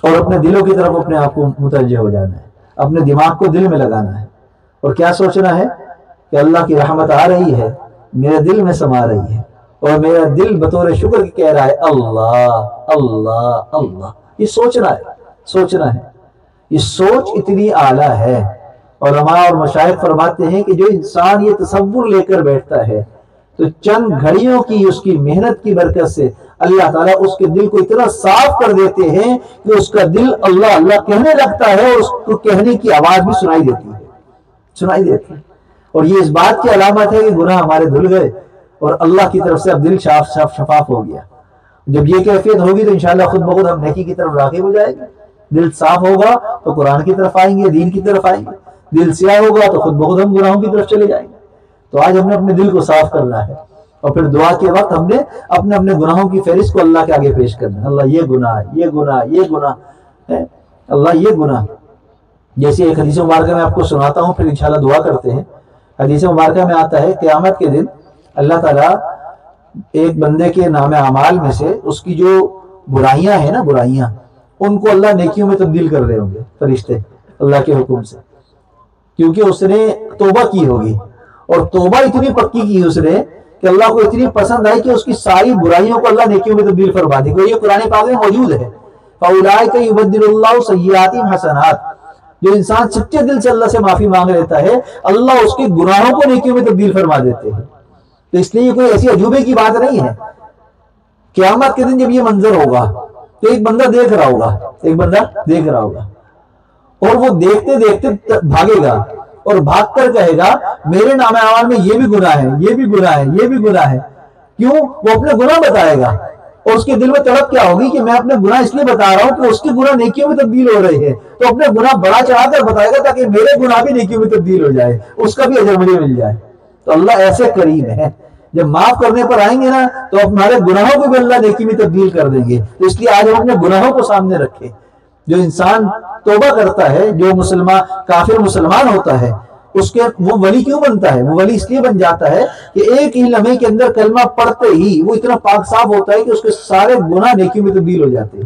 اور اپنے دلوں کی طرف اپنے آپ کو متوجہ ہو جانا ہے، اپنے دماغ کو دل میں لگانا ہے، اور کیا سوچنا ہے کہ اللہ کی رحمت آ رہی ہے، میرے دل میں سما رہی ہے، اور میرا دل بطور شکر کہہ رہا ہے اللہ اللہ اللہ۔ یہ سوچنا ہے، یہ سوچ اتنی اعلیٰ ہے۔ علماء اور مشائخ فرماتے ہیں کہ جو انسان یہ تصور لے کر بیٹھتا ہے تو چند گھڑیوں کی اس کی محنت کی برکت سے اللہ تعالیٰ اس کے دل کو اتنا صاف کر دیتے ہیں کہ اس کا دل اللہ اللہ کہنے لگتا ہے، اور اس کو کہنے کی آواز بھی سنائی دیتی ہے۔ اور یہ اس بات کی علامت ہے کہ گناہ ہمارے دھل گئے اور اللہ کی طرف سے اب دل شفاف ہو گیا۔ جب یہ کیفیت ہوگی تو انشاءاللہ خود بخود ہم نیکی کی طرف راغب ہو جائے گے۔ دل صاف ہوگا تو قرآن کی طرف آئیں گے، دین کی طرف آئیں گے، دل سیاہ ہوگا تو خود بخود ہم گناہوں کی طرف چلے جائیں گے۔ تو آج ہم نے اپنے دل کو صاف کرنا ہے، اور پھر دعا کے وقت ہم نے اپنے اپنے گناہوں کی فہرست کو اللہ کے آگے پیش کرنا ہے. اللہ یہ گناہ، یہ گناہ، یہ گناہ ہے، اللہ یہ گناہ. جیسے ایک حدیث مبارکہ میں آپ کو سناتا ہوں، پھر انشاءاللہ دعا کرتے ہیں. حدیث مبارکہ میں آتا ہے قیامت کے دن اللہ تعالیٰ ایک بندے کے نام اعمال میں سے اس کی جو برائیاں ہیں نا، برائیاں، ان کو اللہ نیکیوں میں تبدیل کر رہے ہوں گے فرشتے اللہ کے حکم سے، کیونکہ اس نے توبہ کی ہوگی، اور توبہ اتنی پکی کی اس نے کہ اللہ کو اتنی پسند آئی کہ اس کی ساری برائیوں کو اللہ نیکیوں میں تبدیل فرما دی. یہ قرآن پاک میں موجود ہے. فَأُولَٰئِكَ يُبَدِّلُ اللَّهُ سَيِّئَاتِهِمْ حَسَنَاتٍ. جو انسان سچے دل سے اللہ سے معافی مانگ لیتا ہے، اللہ اس کے گناہوں کو نیکیوں میں تبدیل فرما دیتے ہیں. تو اس لیے یہ کوئی ایسی عجوبے کی بات نہیں ہے. قیامت کے دن جب یہ منظر ہوگا تو ایک بندہ دیکھ رہا ہوگا، ایک بندہ دیکھ رہا ہوگا، اور وہ دیکھتے دیکھتے بھاگے گا، اور بھاگ کر کہے گا میرے نام اعمال میں یہ بھی گناہ ہے، یہ بھی گناہ ہے، یہ بھی گناہ ہے. کیوں؟ وہ اپنے گناہ بتائے گا، اور اس کے دل میں تڑپ کیا ہوگی کہ میں اپنے گناہ اس لیے بتا رہا ہوں کہ اس کے گناہ نیکیوں میں تبدیل ہو رہے ہیں. تو اپنے گناہ بڑا چڑھا کر بتائے گا تاکہ میرے گناہ بھی نیکیوں میں تبدیل ہو جائے، اس کا بھی اجر مجھے مل جائے. تو اللہ ایسے کریم ہے، جب معاف کرنے پر آئیں گے نا تو ہمارے گناہوں کو بھی اللہ نیکی میں تبدیل کر دیں گے. تو اس لیے آج ہم اپنے گناہوں کو سامنے رکھیں. جو انسان توبہ کرتا ہے، جو کافر مسلمان ہوتا ہے، اس کے وہ ولی کیوں بنتا ہے؟ وہ ولی اس لیے بن جاتا ہے کہ ایک ہی لمحے کے اندر کلمہ پڑھتے ہی وہ اتنا پاک صاف ہوتا ہے کہ اس کے سارے گناہ نیکیوں میں تبدیل ہو جاتے ہیں.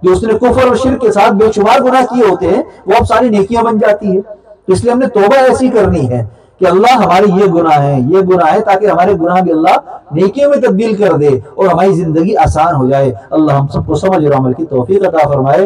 جو اس نے کفر اور شرک کے ساتھ بے شمار گناہ کیے ہوتے ہیں وہ اب ساری نیکیاں بن جاتی ہیں. اس لیے ہم نے توبہ ایسی کرنی ہے کہ اللہ ہمارے یہ گناہ ہیں، یہ گناہ ہے، تاکہ ہمارے گناہ بھی اللہ نیکیوں میں تبدیل کر دے اور ہماری زندگی آسان ہو جائے. اللہ ہم سب کو سمجھ اور عمل کی توفیق عطا فرمائے.